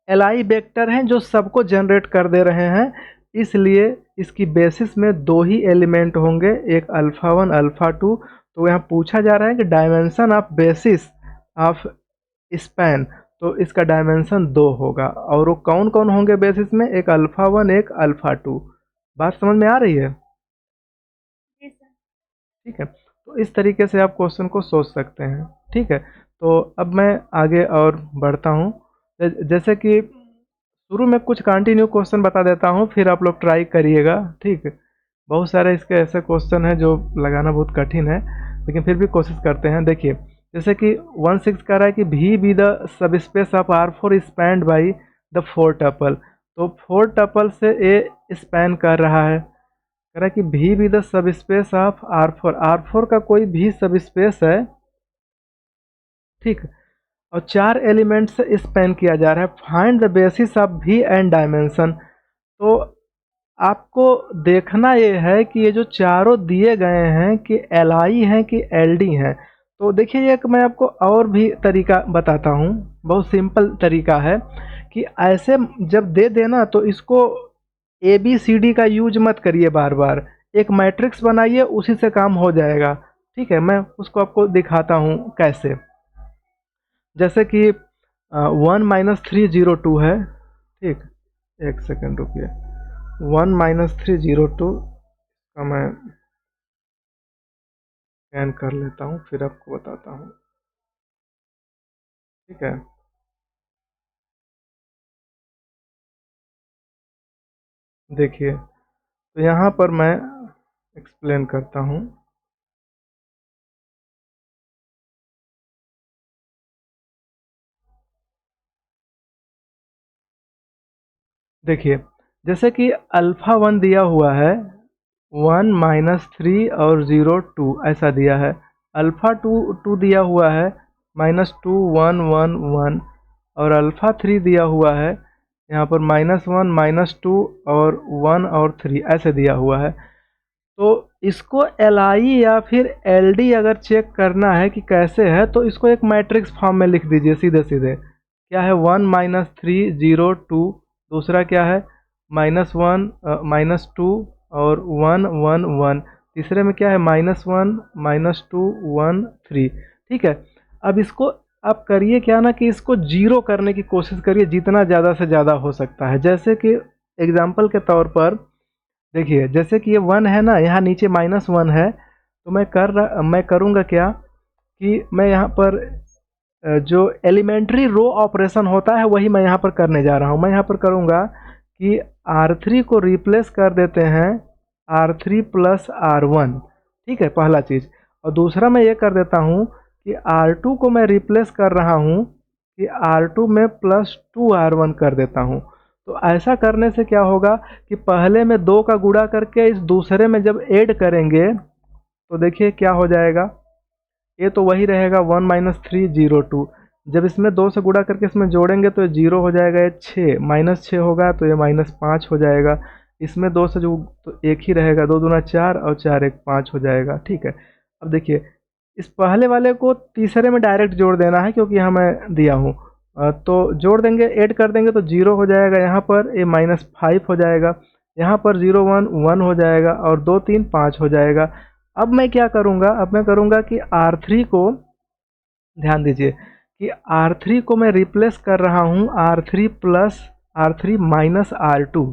LI वेक्टर हैं जो सबको जनरेट कर दे रहे हैं, इसलिए इसकी बेसिस में दो ही एलिमेंट होंगे, एक अल्फ़ा 1 अल्फ़ा 2। तो यहाँ पूछा जा रहा है कि dimension of basis of span, तो इसका डायमेंशन 2 होगा। और वो कौन कौन होंगे बेसिस में, एक अल्फ़ा 1 एक अल्फ़ा 2। बात समझ में आ रही है? जी सर। ठीक है, तो इस तरीके से आप क्वेश्चन को सोच सकते हैं। ठीक है, तो अब मैं आगे और बढ़ता हूँ। जैसे कि शुरू में कुछ कंटिन्यू क्वेश्चन बता देता हूँ, फिर आप लोग ट्राई करिएगा। ठीक है, बहुत सारे इसके ऐसे क्वेश्चन हैं जो लगाना बहुत कठिन है, लेकिन फिर भी कोशिश करते हैं। देखिए, जैसे कि 1.6 कह रहा है कि भी be the sub space of R4 spend by the 4 tuple. तो 4 टपल से ए स्पैन कर रहा है। कह रहा है कि भी be the sub space of R4 का कोई भी सब स्पेस है, ठीक, और 4 एलिमेंट से स्पैन किया जा रहा है। फाइंड द बेसिस ऑफ भी एंड डायमेंशन। तो आपको देखना ये है कि ये जो चारों दिए गए हैं कि LI हैं कि LD हैं। तो देखिए, एक मैं आपको और भी तरीका बताता हूँ, बहुत सिंपल तरीका है कि ऐसे जब दे देना तो इसको ABCD का यूज मत करिए बार बार, एक मैट्रिक्स बनाइए, उसी से काम हो जाएगा। ठीक है, मैं उसको आपको दिखाता हूँ कैसे। जैसे कि 1-302 है, ठीक, एक सेकेंड रुकिए। 1-302 का मैं स्कैन कर लेता हूँ, फिर आपको बताता हूँ। ठीक है, देखिए, तो यहाँ पर मैं एक्सप्लेन करता हूँ। देखिए, जैसे कि अल्फ़ा 1 दिया हुआ है, 1-3 और 0 2 ऐसा दिया है। अल्फ़ा 2 दिया हुआ है, -2 1 1 1, और अल्फ़ा 3 दिया हुआ है यहाँ पर -1 -2 और 1 और 3 ऐसे दिया हुआ है। तो इसको LI या फिर LD अगर चेक करना है कि कैसे है, तो इसको एक मैट्रिक्स फॉर्म में लिख दीजिए सीधे सीधे। क्या है, 1-3 0 2, दूसरा क्या है -1 -2 और 1 1 1, तीसरे में क्या है -1 -2 1 3। ठीक है, अब इसको आप करिए क्या ना कि इसको जीरो करने की कोशिश करिए जितना ज़्यादा से ज़्यादा हो सकता है। जैसे कि एग्जाम्पल के तौर पर देखिए, जैसे कि ये 1 है ना, यहाँ नीचे -1 है, तो मैं करूँगा क्या कि मैं यहाँ पर जो एलिमेंट्री रो ऑपरेशन होता है वही मैं यहाँ पर करने जा रहा हूँ। मैं यहाँ पर करूँगा कि R3 को रिप्लेस कर देते हैं R3 प्लस R1, ठीक है, पहला चीज़। और दूसरा मैं ये कर देता हूँ कि R2 को मैं रिप्लेस कर रहा हूँ कि R2 में +2R1 कर देता हूँ। तो ऐसा करने से क्या होगा कि पहले में 2 का गुणा करके इस दूसरे में जब ऐड करेंगे तो देखिए क्या हो जाएगा, ये तो वही रहेगा 1-3 0 2। जब इसमें 2 से गुणा करके इसमें जोड़ेंगे तो ये 0 हो जाएगा, ये 6 -6 होगा तो ये -5 हो जाएगा। इसमें 2 से जो तो एक ही रहेगा, 2 दूना 4 और 4 एक 5 हो जाएगा। ठीक है, अब देखिए इस पहले वाले को तीसरे में डायरेक्ट जोड़ देना है क्योंकि यहाँ मैं दिया हूँ। तो जोड़ देंगे, ऐड कर देंगे तो 0 हो जाएगा यहाँ पर, ये -5 हो जाएगा, यहाँ पर 0 1 1 हो जाएगा और 2 3 5 हो जाएगा। अब मैं क्या करूँगा, अब मैं करूँगा कि R3 को, ध्यान दीजिए कि R3 को मैं रिप्लेस कर रहा हूँ R3 plus R3 minus R2,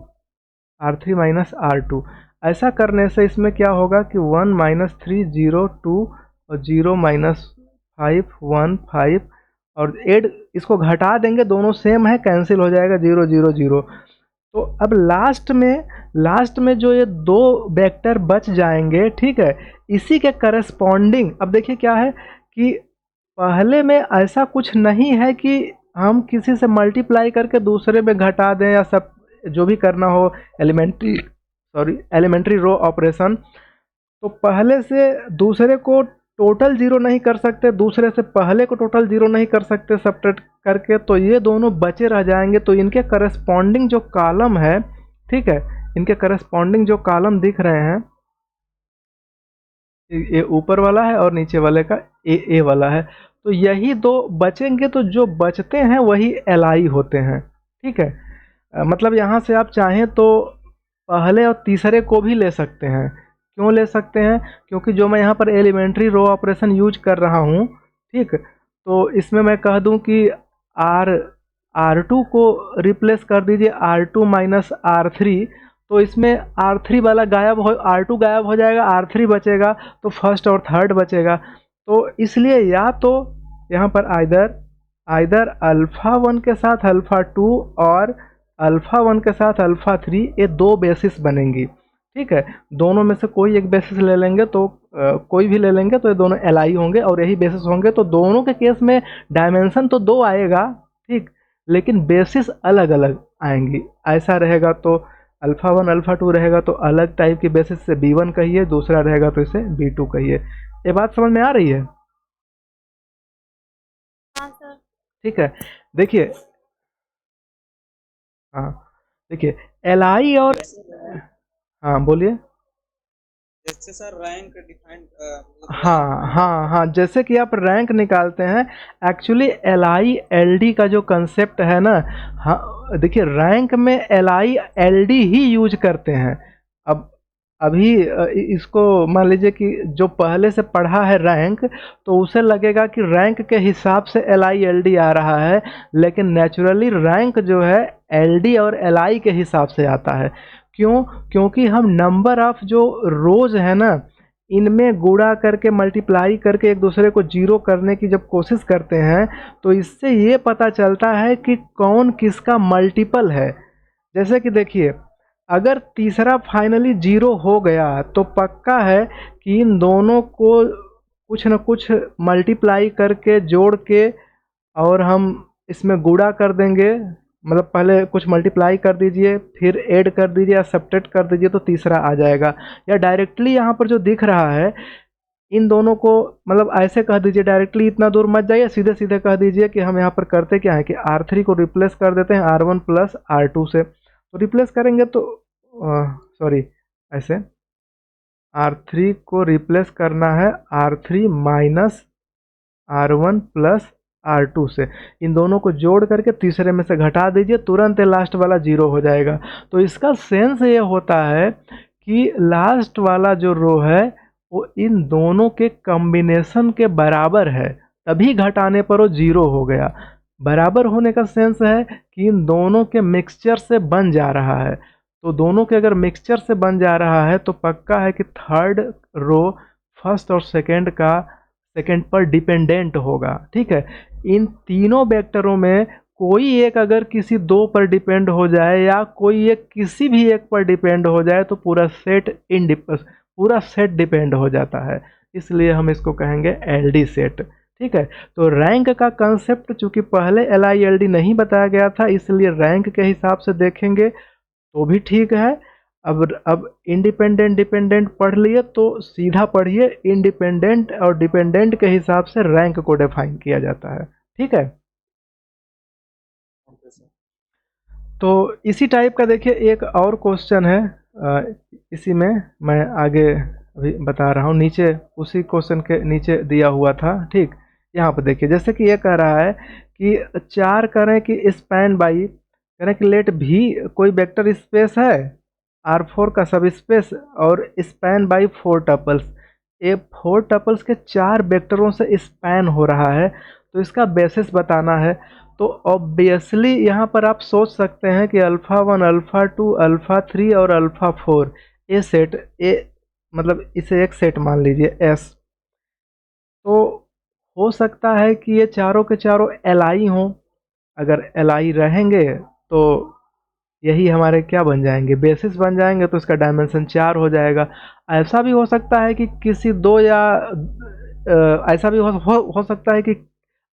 R3 minus R2। ऐसा करने से इसमें क्या होगा कि 1 -3 0 2 और 0 -5 1 5 और ऐड इसको घटा देंगे, दोनों सेम है, कैंसिल हो जाएगा 0 0 0। तो अब लास्ट में जो ये दो वेक्टर बच जाएंगे, ठीक है, इसी के करस्पॉन्डिंग, अब देखिए क्या है कि पहले में ऐसा कुछ नहीं है कि हम किसी से मल्टीप्लाई करके दूसरे में घटा दें या सब जो भी करना हो, एलिमेंट्री रो ऑपरेशन। तो पहले से दूसरे को टोटल 0 नहीं कर सकते, दूसरे से पहले को टोटल 0 नहीं कर सकते सब्ट्रैक्ट करके, तो ये दोनों बचे रह जाएंगे। तो इनके करस्पॉन्डिंग जो कॉलम है, ठीक है, इनके करस्पॉन्डिंग जो कॉलम दिख रहे हैं, ये ऊपर वाला है और नीचे वाले का ए वाला है, तो यही दो बचेंगे। तो जो बचते हैं वही एलआई होते हैं, ठीक है। मतलब यहाँ से आप चाहें तो पहले और तीसरे को भी ले सकते हैं। क्यों ले सकते हैं? क्योंकि जो मैं यहाँ पर एलिमेंट्री रो ऑपरेशन यूज कर रहा हूँ, ठीक, तो इसमें मैं कह दूँ कि R2 को रिप्लेस कर दीजिए R2 माइनस R3, तो इसमें R3 वाला गायब हो, R2 गायब हो जाएगा, R3 बचेगा, तो फर्स्ट और थर्ड बचेगा। तो इसलिए या तो यहाँ पर आइदर अल्फ़ा 1 के साथ अल्फ़ा 2 और अल्फ़ा 1 के साथ अल्फ़ा 3, ये दो बेसिस बनेंगी, ठीक है। दोनों में से कोई एक बेसिस ले लेंगे तो कोई भी ले लेंगे तो ये दोनों एलआई होंगे और यही बेसिस होंगे। तो दोनों के केस में डायमेंशन तो 2 आएगा, ठीक, लेकिन बेसिस अलग अलग आएंगी। ऐसा रहेगा तो अल्फ़ा 1 अल्फ़ा 2 रहेगा तो अलग टाइप की बेसिस से B1 कहिए, दूसरा रहेगा तो इसे B2 कहिए। ये बात समझ में आ रही है? हाँ सर। ठीक है, देखिए, हाँ देखिए एलआई और, हाँ बोलिए। जैसे सर रैंक डिफाइंड, हाँ, जैसे कि आप रैंक निकालते हैं, एक्चुअली एलआई एलडी का जो कंसेप्ट है ना, हाँ देखिए रैंक में एलआई एलडी ही यूज करते हैं। अब अभी इसको मान लीजिए कि जो पहले से पढ़ा है रैंक, तो उसे लगेगा कि रैंक के हिसाब से एलआई एलडी आ रहा है, लेकिन नेचुरली रैंक जो है एलडी और एलआई के हिसाब से आता है। क्यों? क्योंकि हम नंबर ऑफ जो रोज है ना, इनमें गुणा करके मल्टीप्लाई करके एक दूसरे को जीरो करने की जब कोशिश करते हैं, तो इससे ये पता चलता है कि कौन किसका मल्टीपल है। जैसे कि देखिए, अगर तीसरा फाइनली 0 हो गया तो पक्का है कि इन दोनों को कुछ न कुछ मल्टीप्लाई करके जोड़ के और हम इसमें गुणा कर देंगे। मतलब पहले कुछ मल्टीप्लाई कर दीजिए, फिर ऐड कर दीजिए या सब्ट्रैक्ट कर दीजिए तो तीसरा आ जाएगा। या डायरेक्टली यहाँ पर जो दिख रहा है, इन दोनों को मतलब ऐसे कह दीजिए, डायरेक्टली इतना दूर मत जाइए, सीधे सीधे कह दीजिए कि हम यहाँ पर करते क्या है कि R3 को रिप्लेस कर देते हैं R1 प्लस R2 से। तो रिप्लेस करेंगे तो सॉरी, ऐसे R3 को रिप्लेस करना है R3 minus R1 plus R2 से। इन दोनों को जोड़ करके तीसरे में से घटा दीजिए, तुरंत लास्ट वाला 0 हो जाएगा। तो इसका सेंस ये होता है कि लास्ट वाला जो रो है वो इन दोनों के कॉम्बिनेशन के बराबर है, तभी घटाने पर वो 0 हो गया। बराबर होने का सेंस है कि इन दोनों के मिक्सचर से बन जा रहा है। तो दोनों के अगर मिक्सचर से बन जा रहा है तो पक्का है कि थर्ड रो फर्स्ट और सेकंड पर डिपेंडेंट होगा, ठीक है। इन तीनों वेक्टरों में कोई एक अगर किसी दो पर डिपेंड हो जाए या कोई एक किसी भी एक पर डिपेंड हो जाए तो पूरा सेट डिपेंड हो जाता है। इसलिए हम इसको कहेंगे एलडी सेट, ठीक है। तो रैंक का कंसेप्ट चूंकि पहले एल आई एल डी नहीं बताया गया था, इसलिए रैंक के हिसाब से देखेंगे तो भी ठीक है। अब इंडिपेंडेंट डिपेंडेंट पढ़ लिए तो सीधा पढ़िए, इंडिपेंडेंट और डिपेंडेंट के हिसाब से रैंक को डिफाइन किया जाता है, ठीक है। तो इसी टाइप का देखिए एक और क्वेश्चन है, इसी में मैं आगे अभी बता रहा हूँ, नीचे उसी क्वेश्चन के नीचे दिया हुआ था। ठीक, यहाँ पर देखिए, जैसे कि ये कह रहा है कि 4 करें कि स्पैन बाई, करें कि लेट भी कोई वेक्टर स्पेस है R4 का सब स्पेस और स्पैन बाई 4 टपल्स। ये 4 टपल्स के 4 वेक्टरों से स्पैन हो रहा है, तो इसका बेसिस बताना है। तो ऑब्वियसली यहाँ पर आप सोच सकते हैं कि अल्फ़ा 1, अल्फ़ा 2, अल्फ़ा 3 और अल्फ़ा 4, ये सेट, ये मतलब इसे एक सेट मान लीजिए S। तो हो सकता है कि ये चारों के चारों Li हों। अगर Li रहेंगे तो यही हमारे क्या बन जाएंगे, बेसिस बन जाएंगे, तो इसका डायमेंशन 4 हो जाएगा। ऐसा भी हो सकता है कि किसी दो या ऐसा भी हो सकता है कि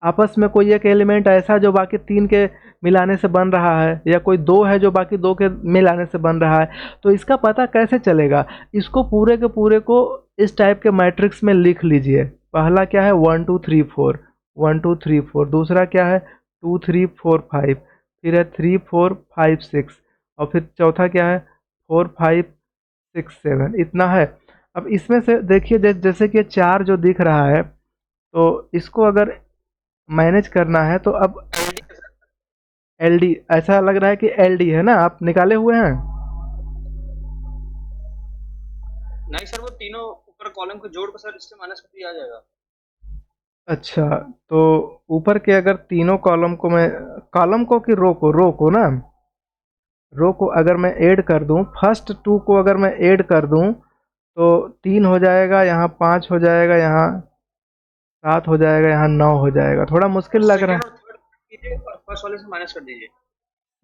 आपस में कोई एक एलिमेंट ऐसा जो बाकी 3 के मिलाने से बन रहा है, या कोई 2 है जो बाकी 2 के मिलाने से बन रहा है। तो इसका पता कैसे चलेगा? इसको पूरे के पूरे को इस टाइप के मैट्रिक्स में लिख लीजिए। पहला क्या है 1 2 3 4, 1 2 3 4। दूसरा क्या है 2 3 4 5, फिर है 3 4 5 6, और फिर चौथा क्या है 4 5 6 7। इतना है। अब इसमें से देखिए, जैसे कि 4 जो दिख रहा है, तो इसको अगर मैनेज करना है तो अब LD, ऐसा लग रहा है कि LD है ना, आप निकाले हुए हैं? नहीं सर, वो तीनों ऊपर कॉलम को जोड़ कर सर इससे माइनस कर दिया जाएगा। अच्छा, तो ऊपर के अगर तीनों कॉलम को मैं, कॉलम को कि रो को ना, रो को अगर मैं ऐड कर दूं, फर्स्ट 2 को अगर मैं ऐड कर दूं, तो 3 हो जाएगा, यहाँ 5 हो जाएगा, यहाँ 7 हो जाएगा, यहाँ 9 हो जाएगा। थोड़ा मुश्किल लग रहा है। फर्स्ट वाले से माइनस कर दीजिए।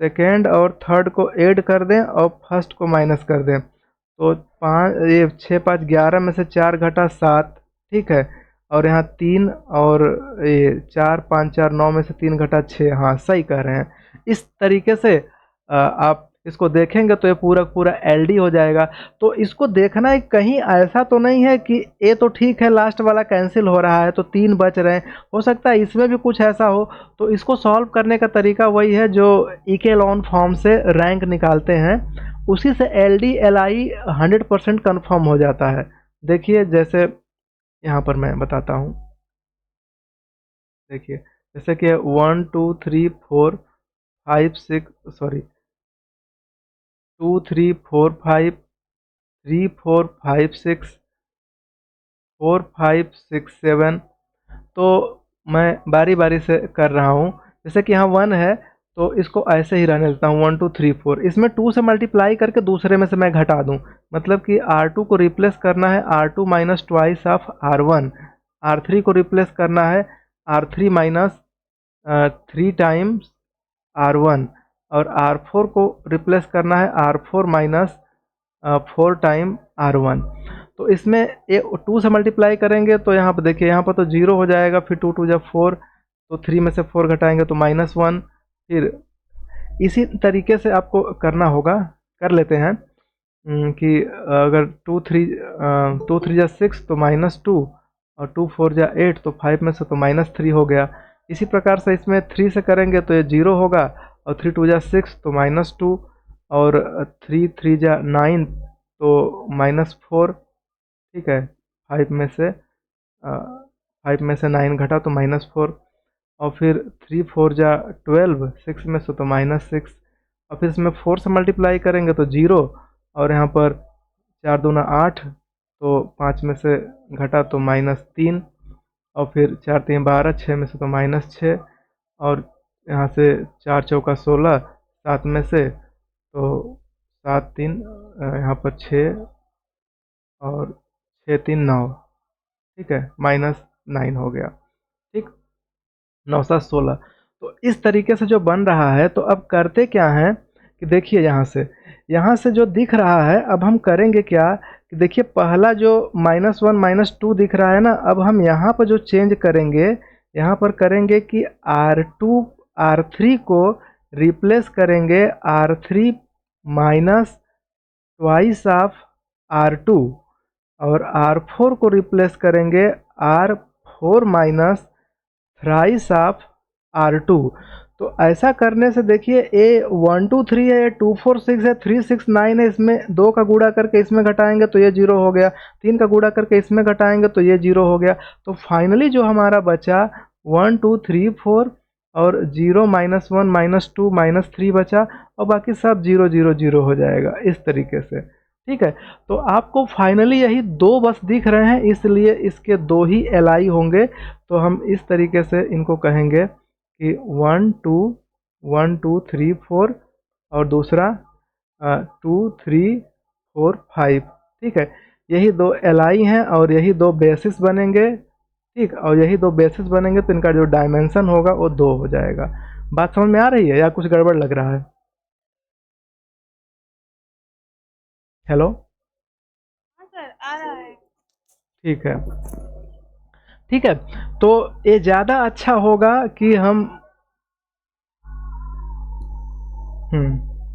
सेकेंड और थर्ड को ऐड कर दें और फर्स्ट को माइनस कर दें, तो 5, ये 6 5 11 में से 4 घटा 7। ठीक है, और यहाँ 3, और ये 4 5 4 9 में से 3 घटा 6। हाँ, सही कह रहे हैं। इस तरीके से आप इसको देखेंगे तो ये पूरा पूरा LD हो जाएगा। तो इसको देखना है, कहीं ऐसा तो नहीं है कि ये तो ठीक है, लास्ट वाला कैंसिल हो रहा है तो 3 बच रहे हैं। हो सकता है इसमें भी कुछ ऐसा हो। तो इसको सॉल्व करने का तरीका वही है जो इकेलॉन फॉर्म से रैंक निकालते हैं, उसी से LD LI 100% कन्फर्म हो जाता है। देखिए, जैसे यहाँ पर मैं बताता हूँ। देखिए, जैसे कि 1 2 3 4 5 6, सॉरी 2 3 4 5 3 4 5 6 4 5 6 7। तो मैं बारी बारी से कर रहा हूँ। जैसे कि यहाँ 1 है तो इसको ऐसे ही रहने देता हूँ 1 2 3 4। इसमें 2 से मल्टीप्लाई करके दूसरे में से मैं घटा दूँ, मतलब कि R2 को रिप्लेस करना है R2 minus twice of R1, R3 को रिप्लेस करना है R3 माइनस 3 टाइम्स R1, और R4 को रिप्लेस करना है R4 माइनस 4 टाइम R1। तो इसमें ये 2 से मल्टीप्लाई करेंगे तो यहाँ पर देखिए, यहाँ पर तो 0 हो जाएगा, फिर 2 2 जब 4, तो 3 में से 4 घटाएंगे तो -1। फिर इसी तरीके से आपको करना होगा। कर लेते हैं कि अगर 2 3 जा 6 तो -2, और 2 4 जा 8 तो 5 में से तो -3 हो गया। इसी प्रकार से इसमें 3 से करेंगे तो ये 0 होगा, और 3 2 जा 6 तो -2, और 3 3 जा 9 तो -4। ठीक है, 5 में से 9 घटा तो -4, और फिर 3 4 जा 12, 6 में से तो -6, और फिर इसमें 4 से मल्टीप्लाई करेंगे तो 0, और यहाँ पर 4 दूना 8, तो 5 में से घटा तो -3, और फिर 4 3 12, 6 में से तो -6, और यहाँ से 4 चौका 16, 7 में से तो 7 3, यहाँ पर 6, और 6 3 9। ठीक है, -9 हो गया। ठीक, 9 7 16। तो इस तरीके से जो बन रहा है, तो अब करते क्या हैं कि देखिए, यहाँ से जो दिख रहा है, अब हम करेंगे क्या कि देखिए, पहला जो -1 -2 दिख रहा है ना, अब हम यहाँ पर जो चेंज करेंगे, यहाँ पर करेंगे कि R2 R3 को रिप्लेस करेंगे R3 minus twice of R2, और R4 को रिप्लेस करेंगे R4 minus thrice of R2। तो तो ऐसा करने से देखिए ए 1 2 3 है, 2 4 6 है, 3 6 9 है, इसमें 2 का गुणा करके इसमें घटाएंगे तो ये 0 हो गया, 3 का गुणा करके इसमें घटाएंगे तो ये 0 हो गया। तो फाइनली जो हमारा बचा 1 2 3 4 और 0 -1 -2 -3 बचा, और बाकी सब 0 0 0 हो जाएगा इस तरीके से। ठीक है, तो आपको फाइनली यही दो बस दिख रहे हैं, इसलिए इसके दो ही एलआई होंगे। तो हम इस तरीके से इनको कहेंगे कि 1 2 1 2 3 4 और दूसरा 2 3 4 5। ठीक है, यही दो एलआई हैं और यही दो बेसिस बनेंगे। ठीक, और यही दो बेसिस बनेंगे तो इनका जो डायमेंशन होगा वो 2 हो जाएगा। बात समझ में आ रही है या कुछ गड़बड़ लग रहा है? हेलो, हाँ सर, आ रहा है। ठीक है। ठीक है, तो ये ज़्यादा अच्छा होगा कि हम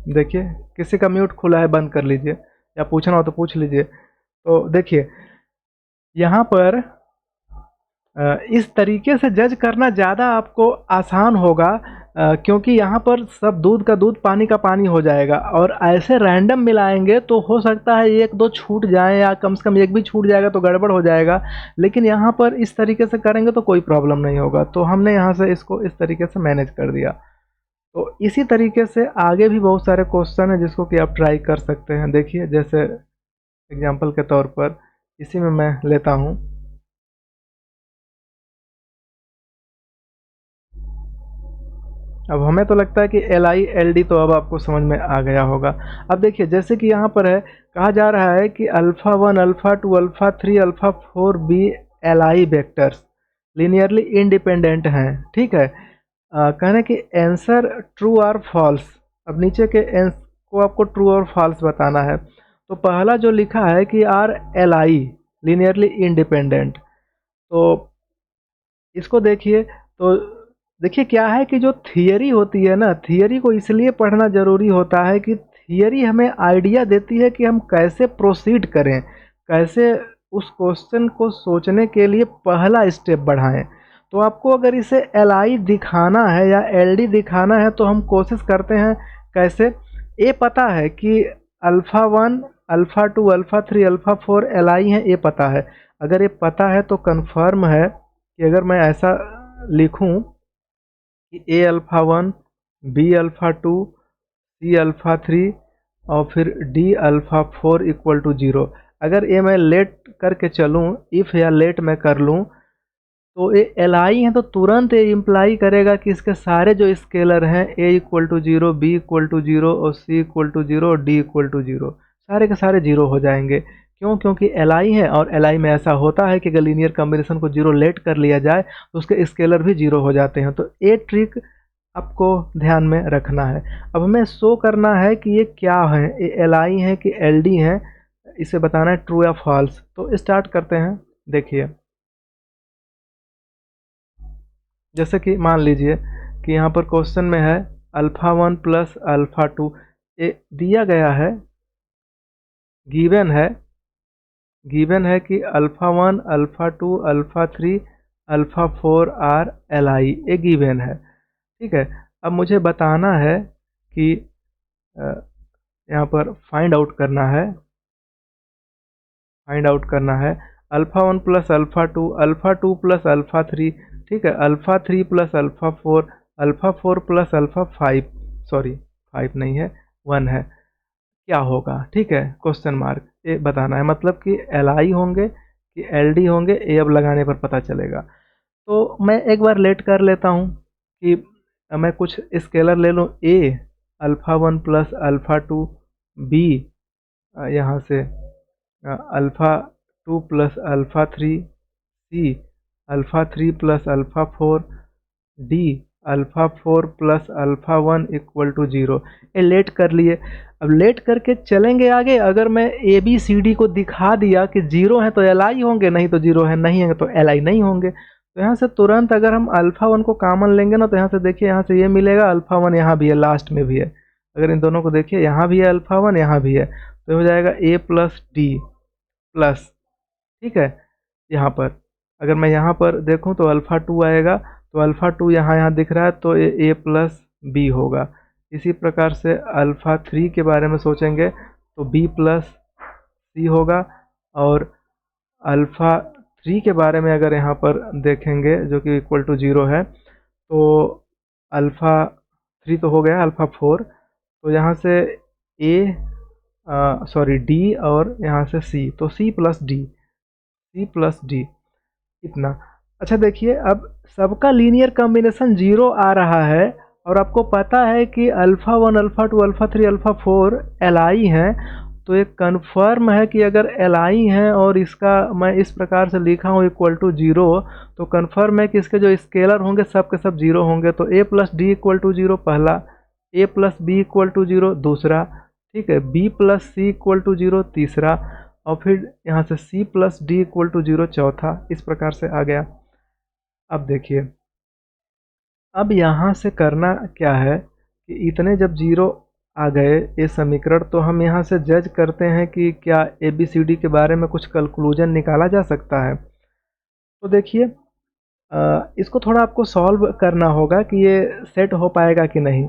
देखिए किसी का म्यूट खुला है, बंद कर लीजिए, या पूछना हो तो पूछ लीजिए। तो देखिए यहाँ पर इस तरीके से जज करना ज़्यादा आपको आसान होगा, क्योंकि यहाँ पर सब दूध का दूध पानी का पानी हो जाएगा, और ऐसे रैंडम मिलाएंगे तो हो सकता है एक दो छूट जाए या कम से कम एक भी छूट जाएगा तो गड़बड़ हो जाएगा। लेकिन यहाँ पर इस तरीके से करेंगे तो कोई प्रॉब्लम नहीं होगा। तो हमने यहाँ से इसको इस तरीके से मैनेज कर दिया। तो इसी तरीके से आगे भी बहुत सारे क्वेश्चन हैं जिसको कि आप ट्राई कर सकते हैं। देखिए जैसे एग्जांपल के तौर पर इसी में मैं लेता हूँ। अब हमें तो लगता है कि एल आई एल डी तो अब आपको समझ में आ गया होगा। अब देखिए जैसे कि यहाँ पर है, कहा जा रहा है कि alpha 1 alpha 2 alpha 3 alpha 4 be L I vectors linearly independent हैं। ठीक है, कहने कि आंसर ट्रू और फॉल्स। अब नीचे के एंस को आपको ट्रू और फॉल्स बताना है। तो पहला जो लिखा है कि R L I linearly independent, तो इसको देखिए। तो देखिए क्या है कि जो थियरी होती है ना, थियरी को इसलिए पढ़ना ज़रूरी होता है कि थियरी हमें आइडिया देती है कि हम कैसे प्रोसीड करें, कैसे उस क्वेश्चन को सोचने के लिए पहला स्टेप बढ़ाएं। तो आपको अगर इसे एल आई दिखाना है या एल डी दिखाना है तो हम कोशिश करते हैं कैसे। ये पता है कि alpha 1 alpha 2 alpha 3 alpha 4 L I हैं, ये पता है। अगर ये पता है तो कन्फर्म है कि अगर मैं ऐसा लिखूं कि A alpha 1 B alpha 2 C alpha 3 और फिर डी अल्फ़ा 4 इक्वल टू 0, अगर ये मैं लेट करके चलूँ, इफ़ या लेट मैं कर लूँ, तो ये एल आई है तो तुरंत ये इम्प्लाई करेगा कि इसके सारे जो स्केलर हैं A equal to 0 B equal to 0 और सी इक्वल टू 0 और डी इक्वल टू 0, सारे के सारे 0 हो जाएंगे। क्यों? क्योंकि एल आई है और एल आई में ऐसा होता है कि अगर लीनियर कॉम्बिनेशन को 0 लेट कर लिया जाए तो उसके स्केलर भी 0 हो जाते हैं। तो ये ट्रिक आपको ध्यान में रखना है। अब हमें शो करना है कि ये क्या है, ये एल आई है कि एल डी है, इसे बताना है ट्रू या फॉल्स। तो स्टार्ट करते हैं। देखिए जैसे कि मान लीजिए कि यहाँ पर क्वेश्चन में है अल्फ़ा 1 प्लस अल्फ़ा 2, ये दिया गया है, गिवन है कि alpha 1 alpha 2 alpha 3 alpha 4 R L I, ये गिवन है। ठीक है, अब मुझे बताना है कि यहाँ पर फाइंड आउट करना है alpha 1 plus alpha 2 plus alpha 3। ठीक है, alpha 3 plus alpha 4 alpha 4 plus alpha 5, sorry 5 नहीं है 1 है, क्या होगा? ठीक है, क्वेश्चन मार्क, ये बताना है। मतलब कि एल आई होंगे कि एल डी होंगे, ये अब लगाने पर पता चलेगा। तो मैं एक बार लेट कर लेता हूँ कि मैं कुछ स्केलर ले लूँ, A alpha 1 plus alpha 2 B यहाँ से alpha 2 plus alpha 3 C alpha 3 plus alpha 4 D alpha 4 plus alpha 1 equal to 0, ये लेट कर लिए। अब लेट करके चलेंगे आगे। अगर मैं ए बी सी डी को दिखा दिया कि 0 है तो एल आई होंगे, नहीं तो 0 है, नहीं है तो एल आई नहीं होंगे। तो यहाँ से तुरंत अगर हम अल्फ़ा 1 को कॉमन लेंगे ना, तो यहाँ से देखिए, यहाँ से ये मिलेगा, अल्फ़ा 1 यहाँ भी है, लास्ट में भी है। अगर इन दोनों को देखिए, यहाँ भी है अल्फ़ा 1, यहाँ भी है, तो हो जाएगा ए प्लस डी प्लस। ठीक है, यहाँ पर अगर मैं यहाँ पर देखूँ तो अल्फ़ा 2 आएगा, तो अल्फ़ा 2 यहाँ दिख रहा है, तो ये ए प्लस बी होगा। इसी प्रकार से अल्फ़ा 3 के बारे में सोचेंगे तो बी प्लस सी होगा। और अल्फ़ा 3 के बारे में अगर यहाँ पर देखेंगे जो कि इक्वल टू 0 है, तो अल्फ़ा 3 तो हो गया, अल्फ़ा 4, तो यहाँ से ए डी और यहाँ से सी, तो सी प्लस डी इतना। अच्छा देखिए, अब सबका लीनियर कॉम्बिनेशन 0 आ रहा है और आपको पता है कि alpha 1, alpha 2, alpha 3, alpha 4 L I हैं, तो ये कन्फर्म है कि अगर एल आई हैं और इसका मैं इस प्रकार से लिखा हूँ इक्वल टू 0, तो कन्फर्म है कि इसके जो स्केलर होंगे सब के सब 0 होंगे। तो A plus D equal to 0 पहला, A plus B equal to 0 दूसरा, ठीक है, B plus C equal to 0 तीसरा, और फिर यहाँ से C plus D equal to 0 चौथा। इस प्रकार से आ गया। अब देखिए, अब यहाँ से करना क्या है कि इतने जब 0 आ गए ये समीकरण, तो हम यहाँ से जज करते हैं कि क्या ए बी सी डी के बारे में कुछ कंक्लूजन निकाला जा सकता है। तो देखिए, इसको थोड़ा आपको सॉल्व करना होगा कि ये सेट हो पाएगा कि नहीं।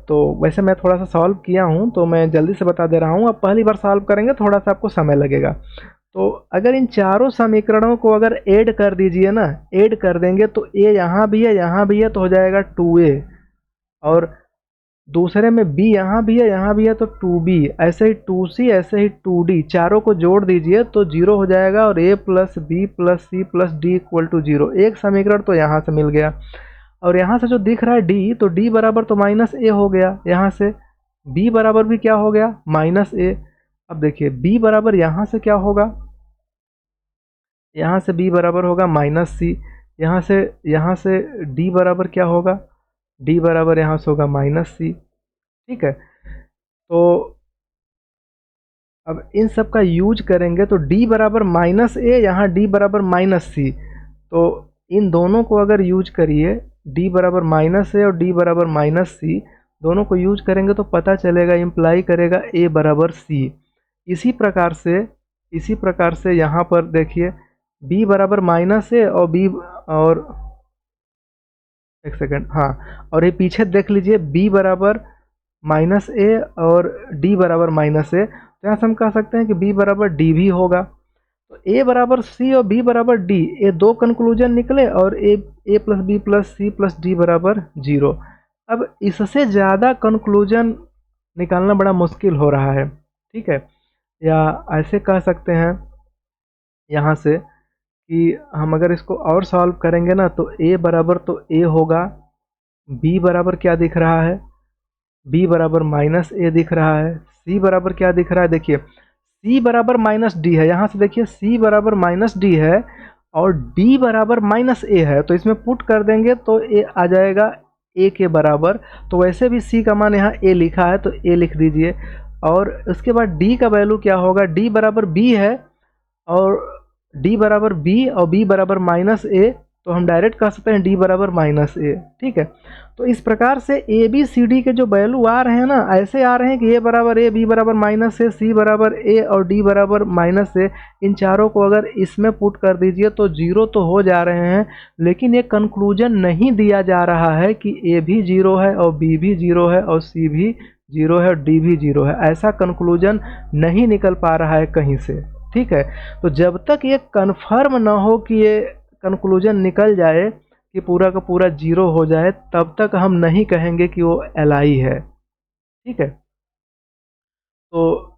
तो वैसे मैं थोड़ा सा सॉल्व किया हूँ, तो मैं जल्दी से बता दे रहा हूँ। अब पहली बार सॉल्व करेंगे थोड़ा सा आपको समय लगेगा। तो अगर इन चारों समीकरणों को अगर ऐड कर दीजिए ना, ऐड कर देंगे तो ए यहाँ भी है, यहाँ भी है, तो हो जाएगा 2a, और दूसरे में b यहाँ भी है, यहाँ भी है, तो 2b, ऐसे ही 2c, ऐसे ही 2d, चारों को जोड़ दीजिए तो 0 हो जाएगा। और a plus B plus C plus D equal to 0, एक समीकरण तो यहाँ से मिल गया। और यहाँ से जो दिख रहा है d, तो d बराबर तो माइनस ए हो गया, यहाँ से b बराबर भी क्या हो गया, माइनस ए। अब देखिए b बराबर यहाँ से क्या होगा, यहाँ से b बराबर होगा माइनस सी, यहाँ से d बराबर क्या होगा, d बराबर यहाँ से होगा माइनस सी, ठीक है। तो अब इन सब का यूज करेंगे तो d बराबर माइनस ए, यहाँ d बराबर माइनस सी, तो इन दोनों को अगर यूज करिए, d बराबर माइनस ए और d बराबर माइनस सी, दोनों को यूज करेंगे तो पता चलेगा, इम्प्लाई करेगा a बराबर c। इसी प्रकार से यहाँ पर देखिए b बराबर माइनस ए और b, और एक सेकेंड, हाँ, और ये पीछे देख लीजिए b बराबर माइनस ए और d बराबर माइनस ए, तो यहाँ से हम कह सकते हैं कि b बराबर d भी होगा। तो a बराबर c और b बराबर d, ये दो कंक्लूजन निकले, और a plus B plus C plus D बराबर 0। अब इससे ज़्यादा कंक्लूजन निकालना बड़ा मुश्किल हो रहा है, ठीक है। या ऐसे कह सकते हैं यहाँ से कि हम अगर इसको और सॉल्व करेंगे ना, तो a बराबर तो a होगा, b बराबर क्या दिख रहा है, b बराबर माइनस ए दिख रहा है, c बराबर क्या दिख रहा है, देखिए c बराबर माइनस डी है, यहाँ से देखिए c बराबर माइनस डी है और d बराबर माइनस ए है, तो इसमें पुट कर देंगे तो a आ जाएगा a के बराबर। तो वैसे भी c का मान यहाँ a लिखा है तो a लिख दीजिए, और उसके बाद d का वैल्यू क्या होगा, d बराबर b है और d बराबर b और b बराबर माइनस ए, तो हम डायरेक्ट कह सकते हैं d बराबर माइनस ए, ठीक है। तो इस प्रकार से ए बी सी डी के जो वैल्यू आ रहे हैं ना, ऐसे आ रहे हैं कि a बराबर ए, b बराबर माइनस ए, c बराबर ए और d बराबर माइनस ए। इन चारों को अगर इसमें पुट कर दीजिए तो 0 तो हो जा रहे हैं, लेकिन ये कंक्लूजन नहीं दिया जा रहा है कि a भी 0 है और b भी 0 है और c भी 0 है और d भी 0 है। ऐसा कंक्लूजन नहीं निकल पा रहा है कहीं से, ठीक है। तो जब तक ये कन्फर्म ना हो कि ये कंक्लूजन निकल जाए कि पूरा का पूरा 0 हो जाए, तब तक हम नहीं कहेंगे कि वो एल आई है, ठीक है। तो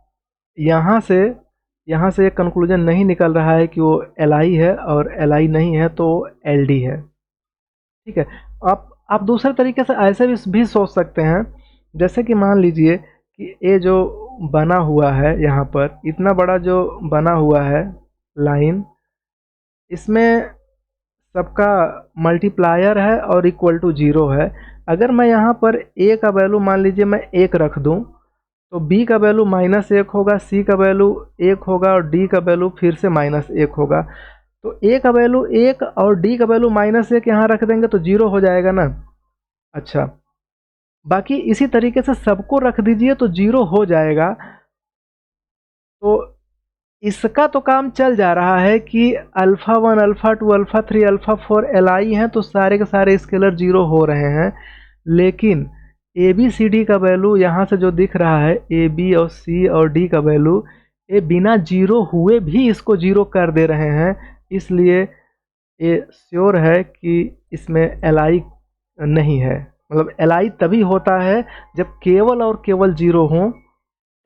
यहाँ से ये कंक्लूजन नहीं निकल रहा है कि वो एल आई है, और एल आई नहीं है तो एल डी है, ठीक है। आप दूसरे तरीके से ऐसे भी सोच सकते हैं, जैसे कि मान लीजिए कि ये जो बना हुआ है यहाँ पर, इतना बड़ा जो बना हुआ है लाइन, इसमें सबका मल्टीप्लायर है और इक्वल टू 0 है। अगर मैं यहाँ पर a का वैल्यू मान लीजिए मैं 1 रख दूँ, तो b का वैल्यू -1 होगा, c का वैल्यू 1 होगा और d का वैल्यू फिर से -1 होगा। तो a का वैल्यू 1 और d का वैल्यू -1 यहाँ रख देंगे तो 0 हो जाएगा ना। अच्छा, बाकी इसी तरीके से सबको रख दीजिए तो 0 हो जाएगा। तो इसका तो काम चल जा रहा है कि alpha 1 alpha 2 alpha 3 alpha 4 LI हैं तो सारे के सारे स्केलर जीरो हो रहे हैं, लेकिन ए बी सी डी का वैल्यू यहाँ से जो दिख रहा है ए बी और सी और डी का वैल्यू ये बिना जीरो हुए भी इसको जीरो कर दे रहे हैं, इसलिए ये श्योर है कि इसमें एलआई नहीं है। मतलब एलआई तभी होता है जब केवल और केवल जीरो हों,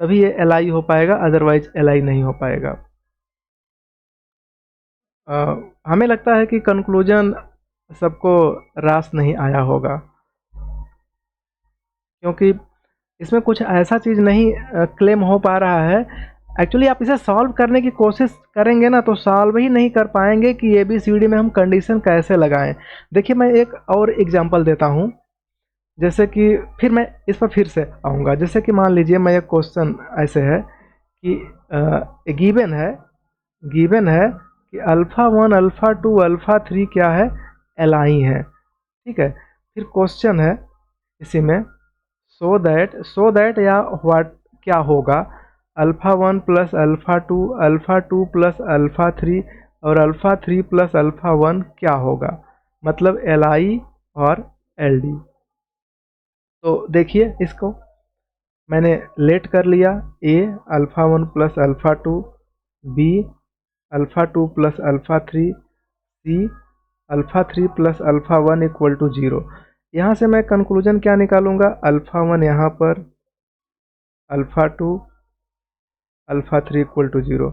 तभी ये एलआई हो पाएगा, अदरवाइज एलआई नहीं हो पाएगा। हमें लगता है कि कंक्लूजन सबको रास नहीं आया होगा, क्योंकि इसमें कुछ ऐसा चीज़ नहीं क्लेम हो पा रहा है। एक्चुअली आप इसे सॉल्व करने की कोशिश करेंगे ना तो सॉल्व ही नहीं कर पाएंगे कि ए बी सी डी में हम कंडीशन कैसे लगाएं। देखिए मैं एक और एग्जांपल देता हूं, जैसे कि फिर मैं इस पर फिर से आऊँगा। जैसे कि मान लीजिए मैं एक क्वेश्चन ऐसे है कि गिवन है कि अल्फ़ा 1 अल्फ़ा 2 अल्फ़ा 3 क्या है, एलआई है, ठीक है। फिर क्वेश्चन है इसी में सो दैट या व्हाट क्या होगा alpha 1 plus alpha 2 plus alpha 3 और अल्फ़ा 3 प्लस अल्फ़ा 1 क्या होगा, मतलब एलआई और एलडी। तो देखिए इसको मैंने लेट कर लिया, A alpha 1 plus alpha 2, B alpha 2 plus alpha 3, C alpha 3 plus alpha 1 equal to 0। यहाँ से मैं कंक्लूजन क्या निकालूंगा, अल्फ़ा 1 यहाँ पर, अल्फ़ा 2 अल्फ़ा 3 इक्वल टू 0।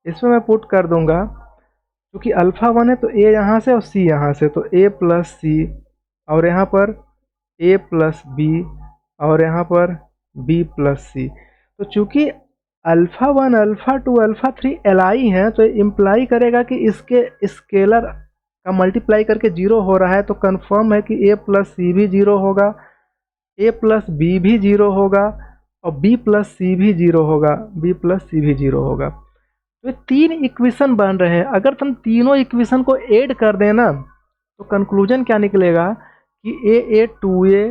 इसमें मैं पुट कर दूंगा, क्योंकि अल्फ़ा 1 है तो ए यहाँ से और सी यहाँ से, तो ए प्लस सी और यहाँ पर ए प्लस बी और यहाँ पर बी प्लस सी। तो चूंकि अल्फ़ा 1 अल्फ़ा 2 अल्फ़ा 3 एलआई हैं तो इम्प्लाई करेगा कि इसके स्केलर का मल्टीप्लाई करके जीरो हो रहा है, तो कंफर्म है कि ए प्लस सी भी जीरो होगा, ए प्लस बी भी जीरो होगा और बी प्लस सी भी जीरो होगा, बी प्लस सी भी जीरो होगा। तो तीन इक्वेशन बन रहे हैं, अगर तुम तीनों इक्वेशन को ऐड कर देना तो कंक्लूजन क्या निकलेगा कि ए 2a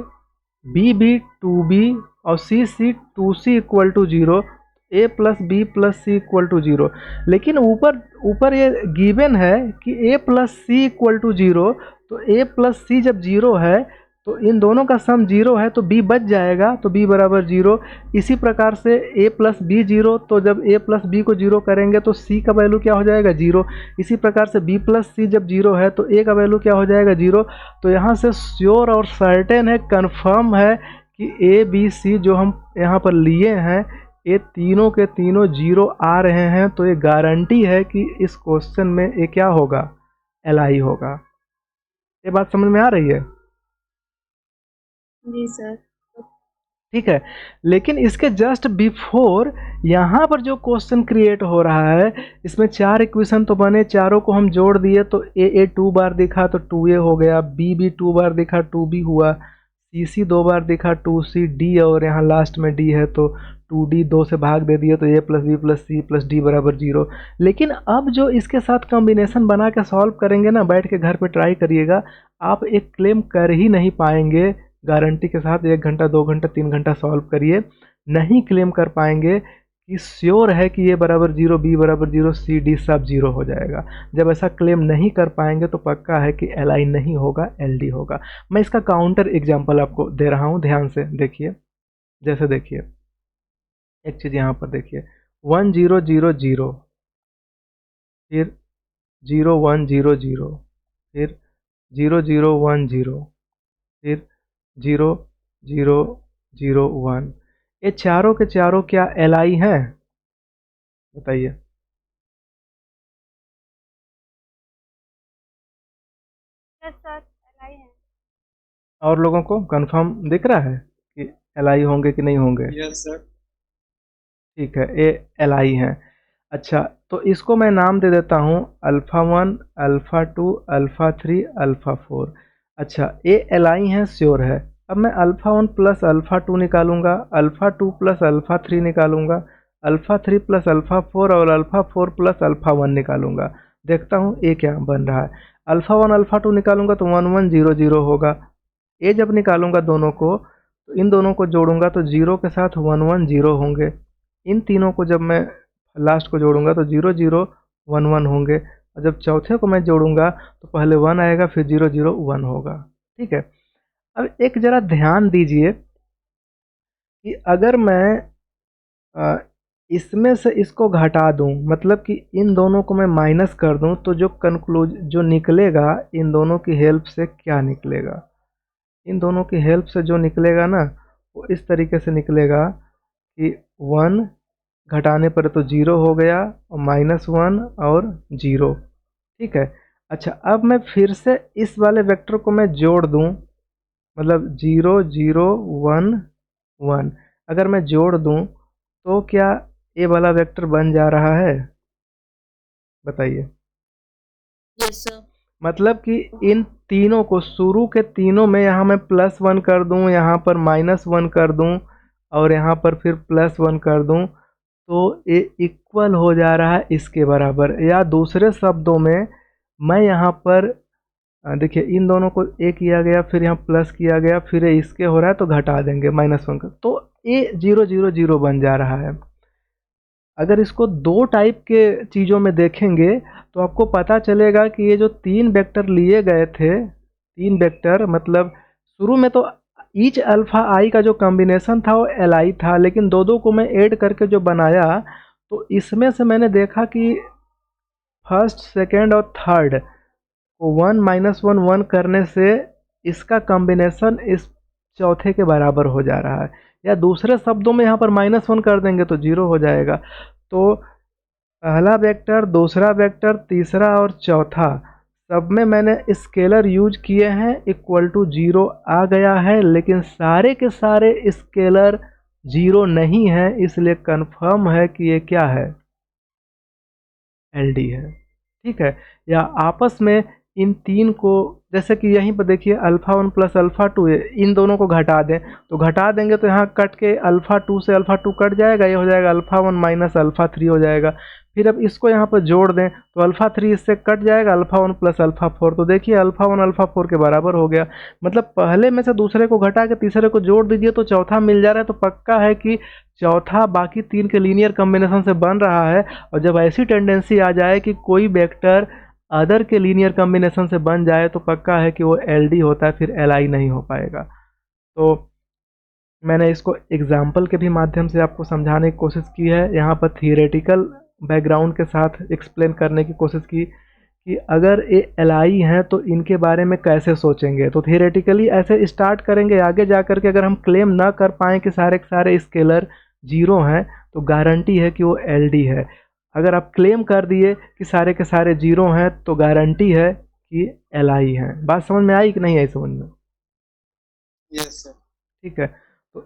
बी 2b और C 2c equal to 0, A plus B plus C equal to 0। लेकिन ऊपर ये गिवन है कि A plus C equal to 0, तो ए प्लस सी जब 0 है तो इन दोनों का सम 0 है तो बी बच जाएगा, तो बी बराबर 0। इसी प्रकार से ए प्लस बी 0, तो जब ए प्लस बी को 0 करेंगे तो सी का वैल्यू क्या हो जाएगा 0। इसी प्रकार से बी प्लस सी जब 0 है तो ए का वैल्यू क्या हो जाएगा 0। तो यहाँ से श्योर और सर्टेन है, कंफर्म है कि ए बी सी जो हम यहाँ पर लिए हैं ये तीनों के तीनों 0 आ रहे हैं, तो ये गारंटी है कि इस क्वेश्चन में ये क्या होगा, एलआई होगा। ये बात समझ में आ रही है? जी सर। ठीक है, लेकिन इसके जस्ट बिफोर यहाँ पर जो क्वेश्चन क्रिएट हो रहा है, इसमें 4 इक्वेशन तो बने, चारों को हम जोड़ दिए तो ए 2 बार दिखा तो 2a हो गया, बी 2 बार दिखा 2b हुआ, सी 2 बार दिखा 2c, डी और यहाँ लास्ट में डी है तो 2d 2 से भाग दे दिए तो a plus B plus C plus D बराबर 0। लेकिन अब जो इसके साथ कॉम्बिनेशन बना के सॉल्व करेंगे ना, बैठ के घर पे ट्राई करिएगा, आप एक क्लेम कर ही नहीं पाएंगे गारंटी के साथ। 1 घंटा 2 घंटा 3 घंटा सॉल्व करिए, नहीं क्लेम कर पाएंगे कि श्योर है कि ए बराबर 0 बी बराबर 0 सी डी सब 0 हो जाएगा। जब ऐसा क्लेम नहीं कर पाएंगे तो पक्का है कि एल आई नहीं होगा, एल डी होगा। मैं इसका काउंटर एग्जाम्पल आपको दे रहा हूँ, ध्यान से देखिए। जैसे देखिए एक चीज़ यहाँ पर देखिए, 1 0 0 0, फिर 0 1 0 0, फिर 0 0 1 0, फिर 0 0 0 1। ये चारों के चारों क्या एलआई हैं, बताइए? यस सर, एलआई है। और लोगों को कंफर्म दिख रहा है कि एलआई होंगे कि नहीं होंगे? Yes sir. ठीक है, ये एलआई हैं। अच्छा, तो इसको मैं नाम दे देता हूँ अल्फ़ा 1 अल्फ़ा 2 अल्फ़ा 3 अल्फ़ा 4। अच्छा, ये एलआई हैं, श्योर है। अब मैं अल्फ़ा 1 प्लस अल्फ़ा 2 निकालूंगा, अल्फ़ा 2 प्लस अल्फ़ा 3 निकालूंगा, अल्फ़ा 3 प्लस अल्फ़ा 4 और अल्फ़ा 4 प्लस अल्फ़ा 1 निकालूंगा। देखता हूँ ये क्या बन रहा है। अल्फ़ा 1 अल्फ़ा 2 निकालूंगा तो 1 1 0 0 होगा। ये जब निकालूंगा दोनों को, तो इन दोनों को जोड़ूंगा तो 0 के साथ 1 1 0 होंगे। इन तीनों को जब मैं लास्ट को जोड़ूंगा तो 0 0 1 1 होंगे, और जब चौथे को मैं जोड़ूंगा तो पहले 1 आएगा फिर 0 0 1 होगा। ठीक है, अब एक जरा ध्यान दीजिए कि अगर मैं अ, इसमें से इसको घटा दूं, मतलब कि इन दोनों को मैं माइनस कर दूं, तो जो निकलेगा इन दोनों की हेल्प से क्या निकलेगा, इन दोनों की हेल्प से जो निकलेगा ना वो इस तरीके से निकलेगा कि 1 घटाने पर तो 0 हो गया, और -1 और 0। ठीक है, अच्छा अब मैं फिर से इस वाले वेक्टर को मैं जोड़ दूं, मतलब 0 0 1 1 अगर मैं जोड़ दूं तो क्या ये वाला वेक्टर बन जा रहा है, बताइए। Yes sir. मतलब कि इन तीनों को, शुरू के तीनों में यहाँ मैं +1 कर दूं, यहाँ पर -1 कर दूं, और यहाँ पर फिर +1 कर दूं, तो ये इक्वल हो जा रहा है इसके बराबर। या दूसरे शब्दों में मैं यहाँ पर देखिए इन दोनों को ए किया गया, फिर यहाँ प्लस किया गया, फिर ये इसके हो रहा है तो घटा देंगे -1 का, तो ये 0 0 0 बन जा रहा है। अगर इसको दो टाइप के चीज़ों में देखेंगे तो आपको पता चलेगा कि ये जो तीन वेक्टर लिए गए थे, तीन वेक्टर मतलब शुरू में तो ईच अल्फा आई का जो कॉम्बिनेशन था वो एल आई था, लेकिन दो दो को मैं ऐड करके जो बनाया तो इसमें से मैंने देखा कि फर्स्ट सेकेंड और थर्ड को 1 -1 1 करने से इसका कॉम्बिनेशन इस चौथे के बराबर हो जा रहा है। या दूसरे शब्दों में यहाँ पर -1 कर देंगे तो 0 हो जाएगा। तो पहला वेक्टर, दूसरा वेक्टर, तीसरा और चौथा सब में मैंने स्केलर यूज किए हैं, इक्वल टू 0 आ गया है, लेकिन सारे के सारे स्केलर 0 नहीं है, इसलिए कंफर्म है कि ये क्या है, एलडी है। ठीक है, या आपस में इन तीन को, जैसे कि यहीं पर देखिए α1 प्लस α2 है, इन दोनों को घटा दें तो घटा देंगे तो यहाँ कट के α2 से α2 कट जाएगा, ये हो जाएगा α1 माइनस α3 हो जाएगा। फिर अब इसको यहाँ पर जोड़ दें तो α3 इससे कट जाएगा, α1 प्लस α4, तो देखिए α1 α4 के बराबर हो गया। मतलब पहले में से दूसरे को घटा के तीसरे को जोड़ दीजिए तो चौथा मिल जा रहा है, तो पक्का है कि चौथा बाकी तीन के लीनियर कॉम्बिनेशन से बन रहा है। और जब ऐसी टेंडेंसी आ जाए कि कोई वेक्टर अदर के लीनियर कॉम्बिनेशन से बन जाए तो पक्का है कि वो एलडी होता है, फिर एलआई नहीं हो पाएगा। तो मैंने इसको एग्जाम्पल के भी माध्यम से आपको समझाने की कोशिश की है, यहाँ पर थियोरेटिकल बैकग्राउंड के साथ एक्सप्लेन करने की कोशिश की कि अगर ये एलआई हैं तो इनके बारे में कैसे सोचेंगे। तो थियोरेटिकली ऐसे स्टार्ट करेंगे, आगे जा कर के अगर हम क्लेम ना कर पाएँ कि सारे के सारे स्केलर 0 हैं तो गारंटी है कि वो एलडी है। अगर आप क्लेम कर दिए कि सारे के सारे 0 हैं तो गारंटी है कि एलआई हैं। बात समझ में आई कि नहीं आई समझ में? Yes sir. ठीक है, तो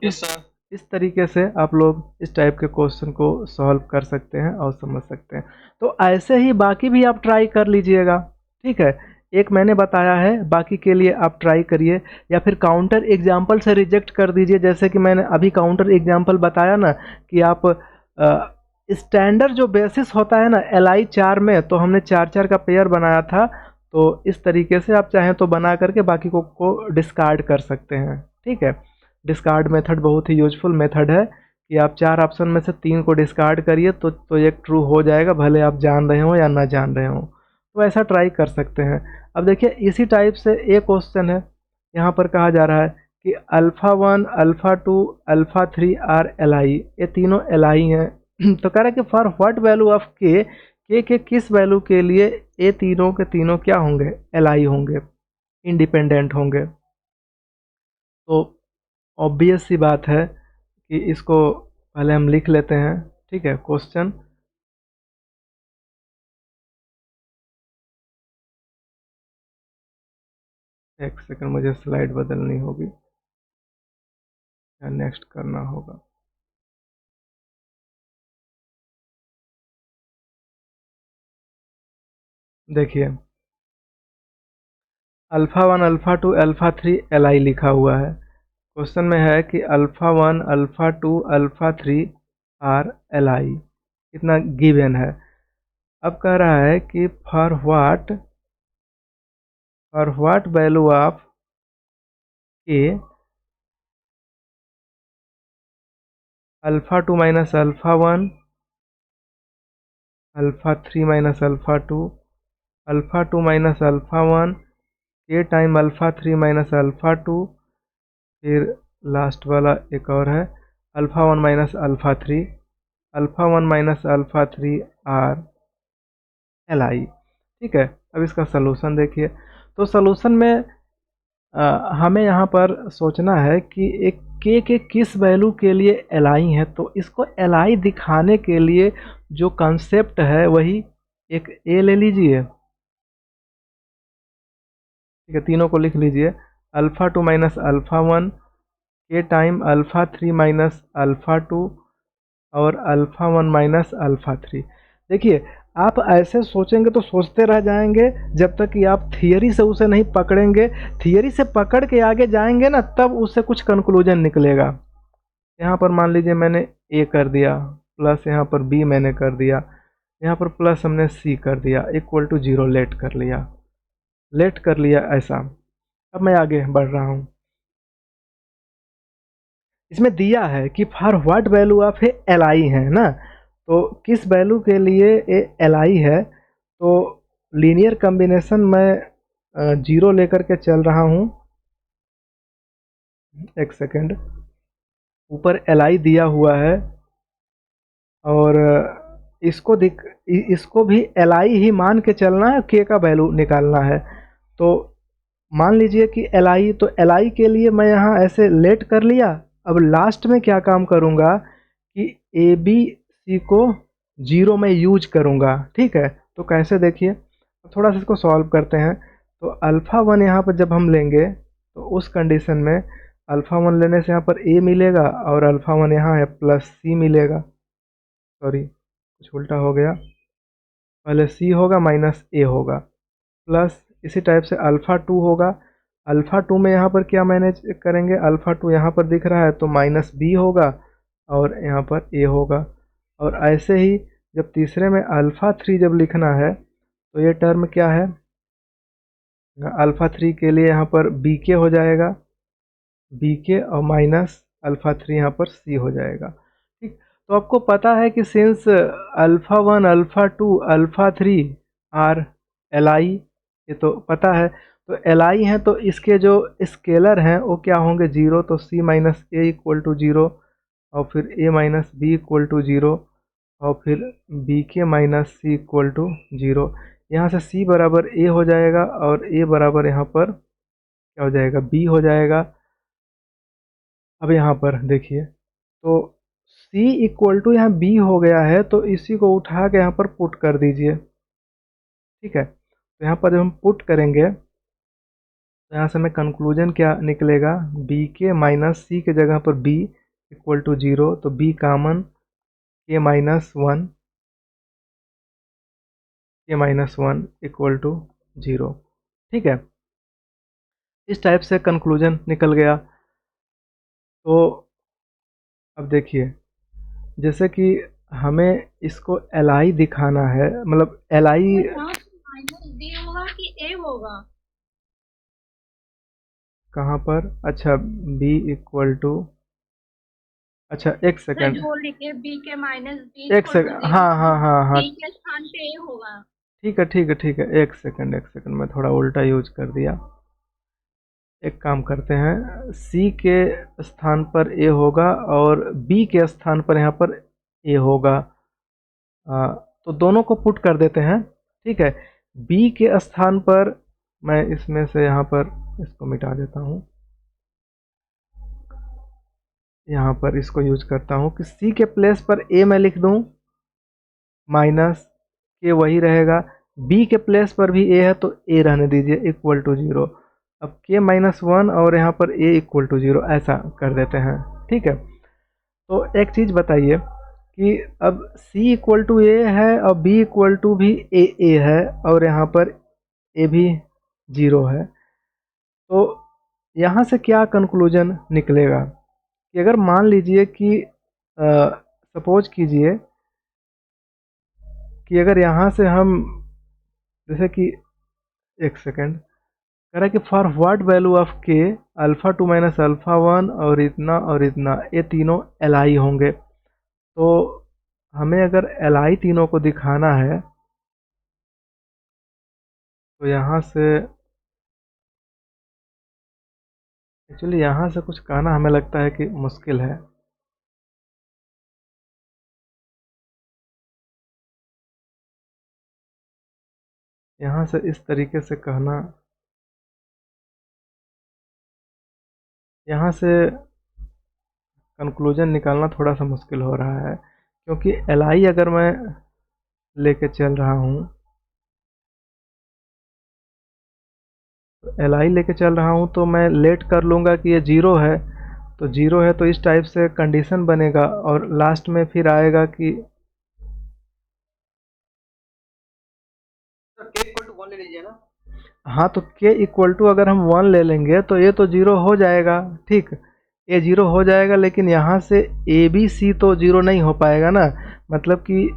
इस तरीके से आप लोग इस टाइप के क्वेश्चन को सॉल्व कर सकते हैं और समझ सकते हैं। तो ऐसे ही बाकी भी आप ट्राई कर लीजिएगा। ठीक है, एक मैंने बताया है, बाकी के लिए आप ट्राई करिए, या फिर काउंटर एग्जाम्पल से रिजेक्ट कर दीजिए। जैसे कि मैंने अभी काउंटर एग्जाम्पल बताया ना कि आप स्टैंडर्ड जो बेसिस होता है ना एलआई 4 में, तो हमने 4 4 का पेयर बनाया था, तो इस तरीके से आप चाहें तो बना करके बाकी को डिस्कार्ड कर सकते हैं। ठीक है, डिस्कार्ड मेथड बहुत ही यूजफुल मेथड है कि आप 4 ऑप्शन में से 3 को डिस्कार्ड करिए तो एक ट्रू हो जाएगा, भले आप जान रहे हो या ना जान रहे हो। तो ऐसा ट्राई कर सकते हैं। अब देखिए इसी टाइप से एक क्वेश्चन है, यहाँ पर कहा जा रहा है कि α1 α2 α3 आर एलआई, ये तीनों एलआई हैं। तो कह रहा है कि फॉर व्हाट वैल्यू ऑफ के किस वैल्यू के लिए ये तीनों के तीनों क्या होंगे, एलआई होंगे, इंडिपेंडेंट होंगे। तो ऑब्वियस सी बात है कि इसको पहले हम लिख लेते हैं। ठीक है, क्वेश्चन एक सेकंड, मुझे स्लाइड बदलनी होगी या नेक्स्ट करना होगा। देखिए α1 α2 α3 एलआई लिखा हुआ है। क्वेश्चन में है कि α1 α2 α3 आर एलआई, इतना गिवन है। अब कह रहा है कि for what value of k α2 minus α1 alpha 3 minus alpha 2 minus alpha 1, के टाइम अल्फ़ा 3 माइनस अल्फ़ा 2, फिर लास्ट वाला एक और है alpha 1 minus alpha 1 minus alpha 3 R L I. ठीक है, अब इसका सलूशन देखिए। तो सलूशन में हमें यहाँ पर सोचना है कि एक के किस वैल्यू के लिए एल आई है, तो इसको एल आई दिखाने के लिए जो कंसेप्ट है वही एक ए ले लीजिए। ठीक है, तीनों को लिख लीजिए। अल्फ़ा 2 माइनस अल्फ़ा 1 के टाइम अल्फ़ा 3 माइनस अल्फ़ा 2 और अल्फ़ा 1 माइनस अल्फ़ा 3। देखिए, आप ऐसे सोचेंगे तो सोचते रह जाएंगे जब तक कि आप थियरी से उसे नहीं पकड़ेंगे। थियरी से पकड़ के आगे जाएंगे ना, तब उससे कुछ कंक्लूजन निकलेगा। यहाँ पर मान लीजिए मैंने ए कर दिया, प्लस यहाँ पर बी मैंने कर दिया, यहाँ पर प्लस हमने सी कर दिया, इक्वल टू 0 लेट कर लिया ऐसा। अब मैं आगे बढ़ रहा हूँ। इसमें दिया है कि for what value of A L I है ना, तो किस वैल्यू के लिए ए एल आई है, तो लीनियर कम्बिनेशन मैं 0 लेकर के चल रहा हूँ। एक सेकेंड, ऊपर एल आई दिया हुआ है और इसको भी एल आई ही मान के चलना है, के का वैल्यू निकालना है। तो मान लीजिए कि एल आई, तो एल आई के लिए मैं यहाँ ऐसे लेट कर लिया। अब लास्ट में क्या काम करूँगा कि ए बी सी को 0 में यूज करूँगा। ठीक है, तो कैसे देखिए, थोड़ा सा इसको सॉल्व करते हैं। तो अल्फ़ा 1 यहाँ पर जब हम लेंगे तो उस कंडीशन में अल्फ़ा 1 लेने से यहाँ पर ए मिलेगा और अल्फ़ा 1 यहाँ है प्लस सी मिलेगा। सॉरी, कुछ उल्टा हो गया, पहले सी होगा माइनस ए होगा, प्लस इसी टाइप से अल्फ़ा 2 होगा। अल्फ़ा 2 में यहाँ पर क्या मैनेज करेंगे, अल्फ़ा 2 यहाँ पर दिख रहा है तो माइनस बी होगा और यहाँ पर ए होगा। और ऐसे ही जब तीसरे में अल्फ़ा 3 जब लिखना है तो ये टर्म क्या है, अल्फ़ा 3 के लिए यहाँ पर बी के हो जाएगा, बी के और माइनस अल्फ़ा 3 यहाँ पर सी हो जाएगा। ठीक, तो आपको पता है कि since alpha 1 alpha 2 alpha 3 R L I, ये तो पता है। तो एल आई हैं तो इसके जो स्केलर हैं वो क्या होंगे, 0, तो सी माइनस ए इक्वल टू 0 और फिर ए माइनस बी इक्वल टू 0 और फिर बी के माइनस सी इक्वल टू 0। यहाँ से सी बराबर ए हो जाएगा और ए बराबर यहाँ पर क्या हो जाएगा, बी हो जाएगा। अब यहाँ पर देखिए, तो C इक्वल टू यहाँ B हो गया है, तो इसी को उठा के यहाँ पर पुट कर दीजिए। ठीक है, तो यहाँ पर जब हम पुट करेंगे तो यहाँ से हमें कंक्लूजन क्या निकलेगा, B के माइनस सी के जगह पर B इक्वल टू 0, तो B कामन के माइनस 1 इक्वल टू 0। ठीक है, इस टाइप से कंक्लूजन निकल गया। तो अब देखिए, जैसे कि हमें इसको एल आई दिखाना है, मतलब एल आई माइनस बी होगा कि ए होगा? कहाँ पर, अच्छा बी इक्वल टू, अच्छा एक सेकेंड, जोड़ लिखिए बी के माइनस बी एक सेकेंड, हाँ हाँ हाँ हाँ, बी के स्थान पे ए होगा। ठीक है ठीक है ठीक है, एक सेकेंड मैं थोड़ा उल्टा यूज कर दिया। एक काम करते हैं, सी के स्थान पर ए होगा और बी के स्थान पर यहाँ पर ए होगा। तो दोनों को पुट कर देते हैं। ठीक है, बी के स्थान पर मैं इसमें से यहाँ पर इसको मिटा देता हूँ, यहाँ पर इसको यूज करता हूँ कि सी के प्लेस पर ए मैं लिख दूँ, माइनस के वही रहेगा, बी के प्लेस पर भी ए है तो ए रहने दीजिए इक्वल टू 0। अब के माइनस 1 और यहाँ पर ए इक्वल टू 0 ऐसा कर देते हैं। ठीक है, तो एक चीज़ बताइए कि अब c इक्वल टू ए है और b इक्वल टू भी ए है और यहाँ पर ए भी 0 है, तो यहाँ से क्या कंक्लूजन निकलेगा कि अगर मान लीजिए कि सपोज कीजिए कि अगर यहाँ से हम जैसे कि, एक सेकेंड, कह रहा है कि फॉर व्हाट वैल्यू ऑफ के अल्फ़ा 2 माइनस अल्फ़ा 1 और इतना ये तीनों एल आई होंगे। तो हमें अगर LI तीनों को दिखाना है तो यहाँ से एक्चुअली यहाँ से कुछ कहना हमें लगता है कि मुश्किल है। यहाँ से इस तरीके से कहना, यहाँ से कंक्लूजन निकालना थोड़ा सा मुश्किल हो रहा है, क्योंकि LI अगर मैं लेके चल रहा हूँ, LI लेके चल रहा हूँ तो मैं लेट कर लूँगा कि ये जीरो है, तो जीरो है तो इस टाइप से कंडीशन बनेगा और लास्ट में फिर आएगा कि के इक्वल टू 1 ले लीजिए ना। हाँ, तो k इक्वल टू अगर हम 1 ले लेंगे तो ये तो जीरो हो जाएगा, ठीक, ये जीरो हो जाएगा, लेकिन यहाँ से ABC तो जीरो नहीं हो पाएगा ना। मतलब कि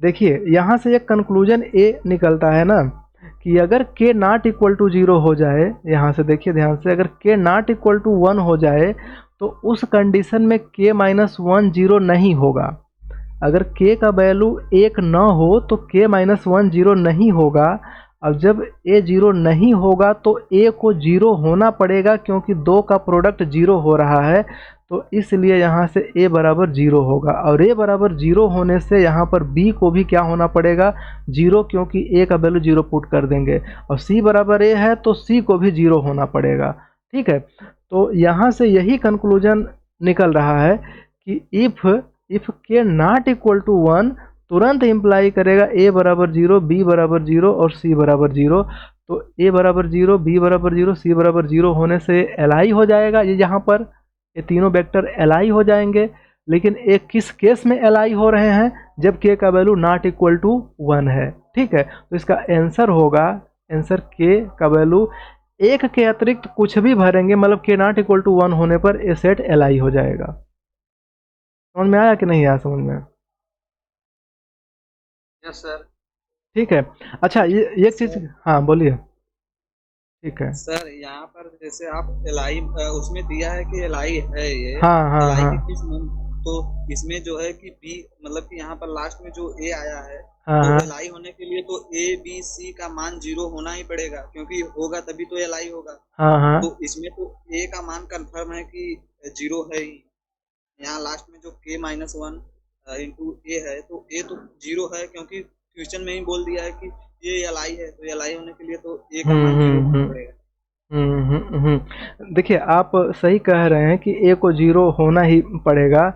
देखिए यहाँ से एक कंक्लूजन ए निकलता है ना कि अगर k not equal to zero हो जाए, यहाँ से देखिए ध्यान से, अगर k नॉट इक्वल टू 1 हो जाए तो उस कंडीशन में k माइनस 1 जीरो नहीं होगा। अगर k का वैल्यू 1 न हो तो k माइनस 1 जीरो नहीं होगा। अब जब a जीरो नहीं होगा तो a को जीरो होना पड़ेगा, क्योंकि दो का प्रोडक्ट जीरो हो रहा है, तो इसलिए यहाँ से a बराबर जीरो होगा। और a बराबर जीरो होने से यहाँ पर b को भी क्या होना पड़ेगा, जीरो, क्योंकि a का वैल्यू जीरो पुट कर देंगे। और c बराबर a है तो c को भी जीरो होना पड़ेगा, ठीक है। तो यहाँ से यही कंक्लूजन निकल रहा है कि if k not equal to 1 तुरंत इम्प्लाई करेगा a बराबर जीरो, b बराबर जीरो और c बराबर जीरो। तो a बराबर जीरो, b बराबर जीरो, c बराबर जीरो होने से LI हो जाएगा। ये यहाँ पर ये तीनों वेक्टर LI हो जाएंगे, लेकिन एक किस केस में LI हो रहे हैं, जब k का वैल्यू नॉट इक्वल टू 1 है, ठीक है। तो इसका आंसर होगा, आंसर k का वैल्यू एक के अतिरिक्त कुछ भी भरेंगे, मतलब k नॉट इक्वल टू 1 होने पर ये सेट LI हो जाएगा। समझ में आया कि नहीं आया समझ में? Yes sir. ठीक है। अच्छा, ये एक चीज, हाँ बोलिए। ठीक है। सर यहाँ पर जैसे आप LI उसमें दिया है कि LI है ये, हाँ हाँ LI हाँ की किस तो इसमें जो है कि B, मतलब कि यहाँ पर लास्ट में जो A आया है, हाँ तो हाँ LI होने के लिए तो A B C का मान जीरो होना ही पड़ेगा, क्योंकि होगा तभी तो LI होगा। हाँ हाँ तो इसमें तो A का मान कंफर्म है कि जीरो है ही। यहाँ लास्ट में जो k माइनस 1 इंटू ए है, तो ए तो जीरो है, क्योंकि क्वेश्चन में ही बोल दिया है कि ये LI है, तो LI होने के लिए तो ए का मान जीरो होना पड़ेगा। देखिए आप सही कह रहे हैं कि ए को जीरो होना ही पड़ेगा,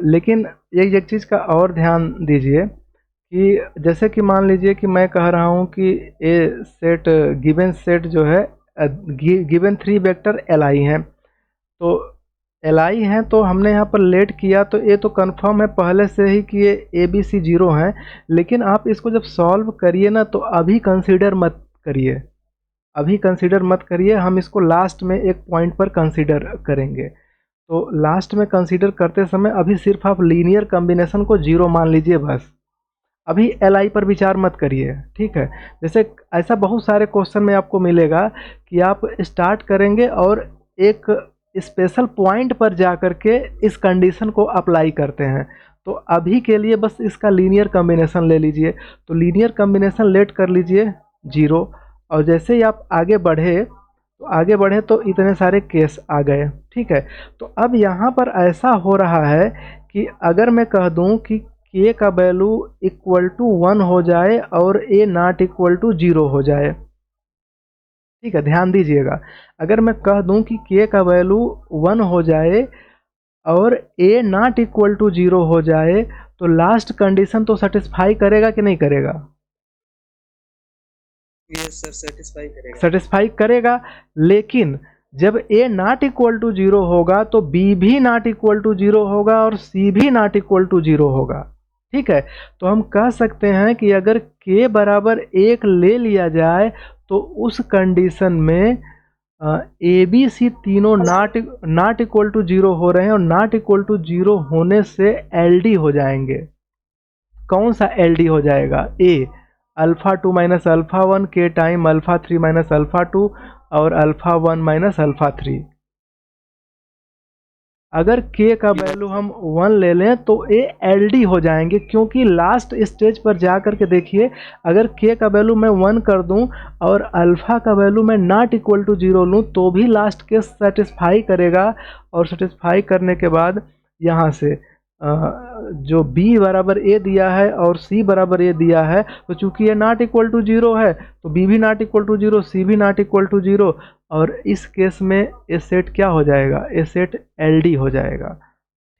लेकिन एक चीज़ का और ध्यान दीजिए कि जैसे कि मान लीजिए कि मैं कह रहा हूँ कि ए सेट, गिवन सेट जो है, गिवन 3 वेक्टर LI हैं, तो LI हैं, तो हमने यहाँ पर लेट किया तो ये तो कंफर्म है पहले से ही कि ये ABC जीरो हैं। लेकिन आप इसको जब सॉल्व करिए ना, तो अभी कंसीडर मत करिए, अभी कंसीडर मत करिए, हम इसको लास्ट में एक पॉइंट पर कंसीडर करेंगे। तो लास्ट में कंसीडर करते समय अभी सिर्फ आप लीनियर कॉम्बिनेशन को जीरो मान लीजिए बस, अभी LI पर विचार मत करिए, ठीक है। जैसे ऐसा बहुत सारे क्वेश्चन में आपको मिलेगा कि आप स्टार्ट करेंगे और एक स्पेशल पॉइंट पर जा कर के इस कंडीशन को अप्लाई करते हैं। तो अभी के लिए बस इसका लीनियर कॉम्बिनेशन ले लीजिए, तो लीनियर कॉम्बिनेशन लेट कर लीजिए जीरो, और जैसे ही आप आगे बढ़े तो इतने सारे केस आ गए, ठीक है। तो अब यहाँ पर ऐसा हो रहा है कि अगर मैं कह दूं कि k का वैल्यू इक्वल टू 1 हो जाए और a नॉट इक्वल टू 0 हो जाए, ठीक है, ध्यान दीजिएगा। अगर मैं कह दूं कि k का वैल्यू 1 हो जाए और a नॉट इक्वल टू 0 हो जाए, तो लास्ट कंडीशन तो सेटिस्फाई करेगा कि नहीं करेगा? यस सर, सेटिस्फाई करेगा। सेटिस्फाई करेगा, लेकिन जब a नॉट इक्वल टू 0 होगा तो b भी नॉट इक्वल टू 0 होगा और c भी नॉट इक्वल टू 0 होगा, ठीक है। तो हम कह सकते हैं कि अगर k बराबर 1 ले लिया जाए तो उस कंडीशन में ABC तीनों नॉट इक्वल टू 0 हो रहे हैं, और नॉट इक्वल टू 0 होने से LD हो जाएंगे। कौन सा LD हो जाएगा? A अल्फ़ा 2 माइनस अल्फ़ा 1 के टाइम अल्फ़ा 3 माइनस अल्फ़ा 2 और अल्फ़ा 1 माइनस अल्फ़ा 3। अगर k का वैल्यू हम 1 ले लें तो ये LD हो जाएंगे, क्योंकि लास्ट स्टेज पर जा कर के देखिए, अगर k का वैल्यू मैं 1 कर दूं और अल्फ़ा का वैल्यू मैं नॉट इक्वल टू 0 लूँ तो भी लास्ट केस सेटिस्फाई करेगा। और सेटिस्फाई करने के बाद यहाँ से जो b बराबर a दिया है और c बराबर a दिया है, तो चूंकि ये नॉट इक्वल टू 0 है तो b भी नॉट इक्वल टू 0, c भी नॉट इक्वल टू 0, और इस केस में ये सेट क्या हो जाएगा, ये सेट LD हो जाएगा।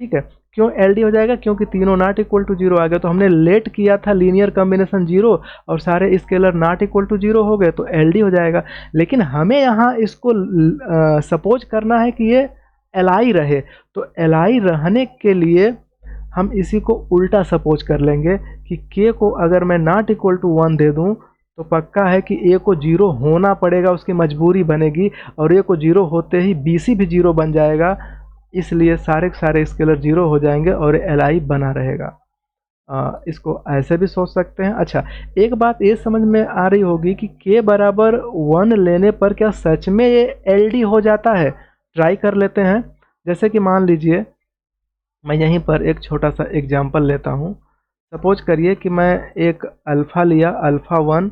ठीक है, क्यों LD हो जाएगा, क्योंकि तीनों नॉट इक्वल टू 0 आ गए। तो हमने लेट किया था लीनियर कॉम्बिनेशन 0 और सारे स्केलर नॉट इक्वल टू 0 हो गए, तो LD हो जाएगा। लेकिन हमें यहाँ इसको सपोज करना है कि ये LI रहे, तो LI रहने के लिए हम इसी को उल्टा सपोज कर लेंगे कि k को अगर मैं नॉट इक्वल टू 1 दे दूं तो पक्का है कि a को 0 होना पड़ेगा, उसकी मजबूरी बनेगी, और a को 0 होते ही bc भी 0 बन जाएगा, इसलिए सारे के सारे स्केलर 0 हो जाएंगे और LI बना रहेगा। इसको ऐसे भी सोच सकते हैं। अच्छा, एक बात ये समझ में आ रही होगी कि k बराबर 1 लेने पर क्या सच में ये LD हो जाता है। ट्राई कर लेते हैं। जैसे कि मान लीजिए मैं यहीं पर एक छोटा सा एग्जांपल लेता हूँ। सपोज करिए कि मैं एक अल्फ़ा लिया, अल्फ़ा 1